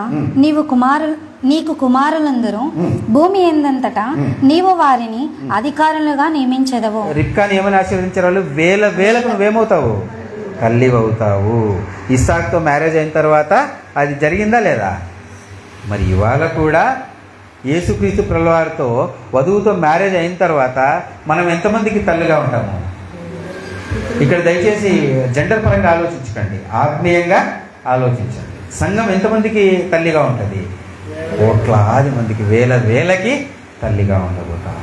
నీకు కుమారులందరూ భూమి ఎందంతటా నీవు వారిని అధికారులుగా నియమించదవు. రిబ్కాని ఏమని ఆశీర్వదించారు వాళ్ళు? వేలకు నువ్వేమవుతావు? తల్లి అవుతావు. ఇస్సాకుతో మ్యారేజ్ అయిన తర్వాత అది జరిగిందా లేదా? మరి ఇవాళ కూడా యేసుక్రీస్తు ప్రభువారితో వధువుతో మ్యారేజ్ అయిన తర్వాత మనం ఎంతమందికి తల్లిగా ఉంటాము? ఇక్కడ దయచేసి జెండర్ పరంగా ఆలోచించకండి, ఆత్మీయంగా ఆలోచించండి. సంఘం ఎంతమందికి తల్లిగా ఉంటుంది? కోట్లాది మందికి, వేలకి తల్లిగా ఉండబోతాం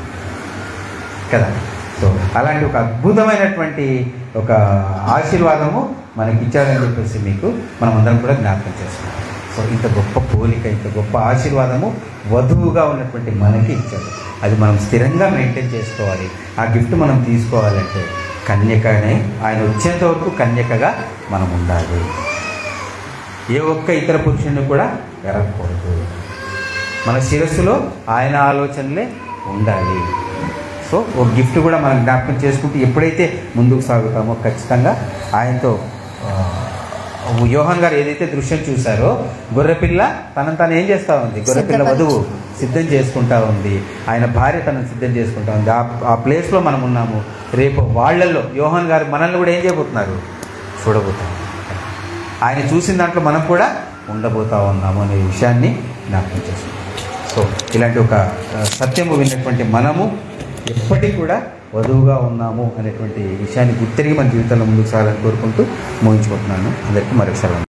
కదా. సో అలాంటి ఒక అద్భుతమైనటువంటి ఒక ఆశీర్వాదము మనకి ఇచ్చారని చెప్పేసి మీకు మనం అందరం కూడా జ్ఞాపకం చేసుకుంటాం. సో ఇంత గొప్ప పోలిక, ఇంత గొప్ప ఆశీర్వాదము వధువుగా ఉన్నటువంటి మనకి ఇచ్చారు. అది మనం స్థిరంగా మెయింటైన్ చేసుకోవాలి. ఆ గిఫ్ట్ మనం తీసుకోవాలంటే కన్యకనే, ఆయన వచ్చేంత వరకు కన్యకగా మనం ఉండాలి. ఏ ఒక్క ఇతర పురుషుని కూడా ఎరగకూడదు. మన శిరస్సులో ఆయన ఆలోచనలే ఉండాలి. సో ఒక గిఫ్ట్ కూడా మనం జ్ఞాపకం చేసుకుంటూ ఎప్పుడైతే ముందుకు సాగుతామో ఖచ్చితంగా ఆయనతో యోహాన్ గారు ఏదైతే దృశ్యం చూశారో, గొర్రెపిల్ల తనను తాను ఏం చేస్తూ ఉంది? గొర్రెపిల్ల వధువు సిద్ధం చేసుకుంటా ఉంది, ఆయన భార్య తనను సిద్ధం చేసుకుంటా ఉంది. ఆ ప్లేస్లో మనం ఉన్నాము. రేపు వాళ్ళల్లో యోహాన్ గారు మనల్ని కూడా ఏం చేయబోతున్నారు? చూడబోతాం. ఆయన చూసిన దాంట్లో మనం కూడా ఉండబోతా ఉన్నాము అనే విషయాన్ని జ్ఞాపకం చేసుకుంటాం. సో ఇలాంటి ఒక సత్యము విన్నటువంటి మనము ఎప్పటికీ కూడా వధువుగా ఉన్నాము అనేటువంటి విషయాన్ని గుర్తిరిగి మన జీవితంలో ముందుకు సాగాలని కోరుకుంటూ ముగించుకుంటున్నాను. అందరికీ మరొకసారి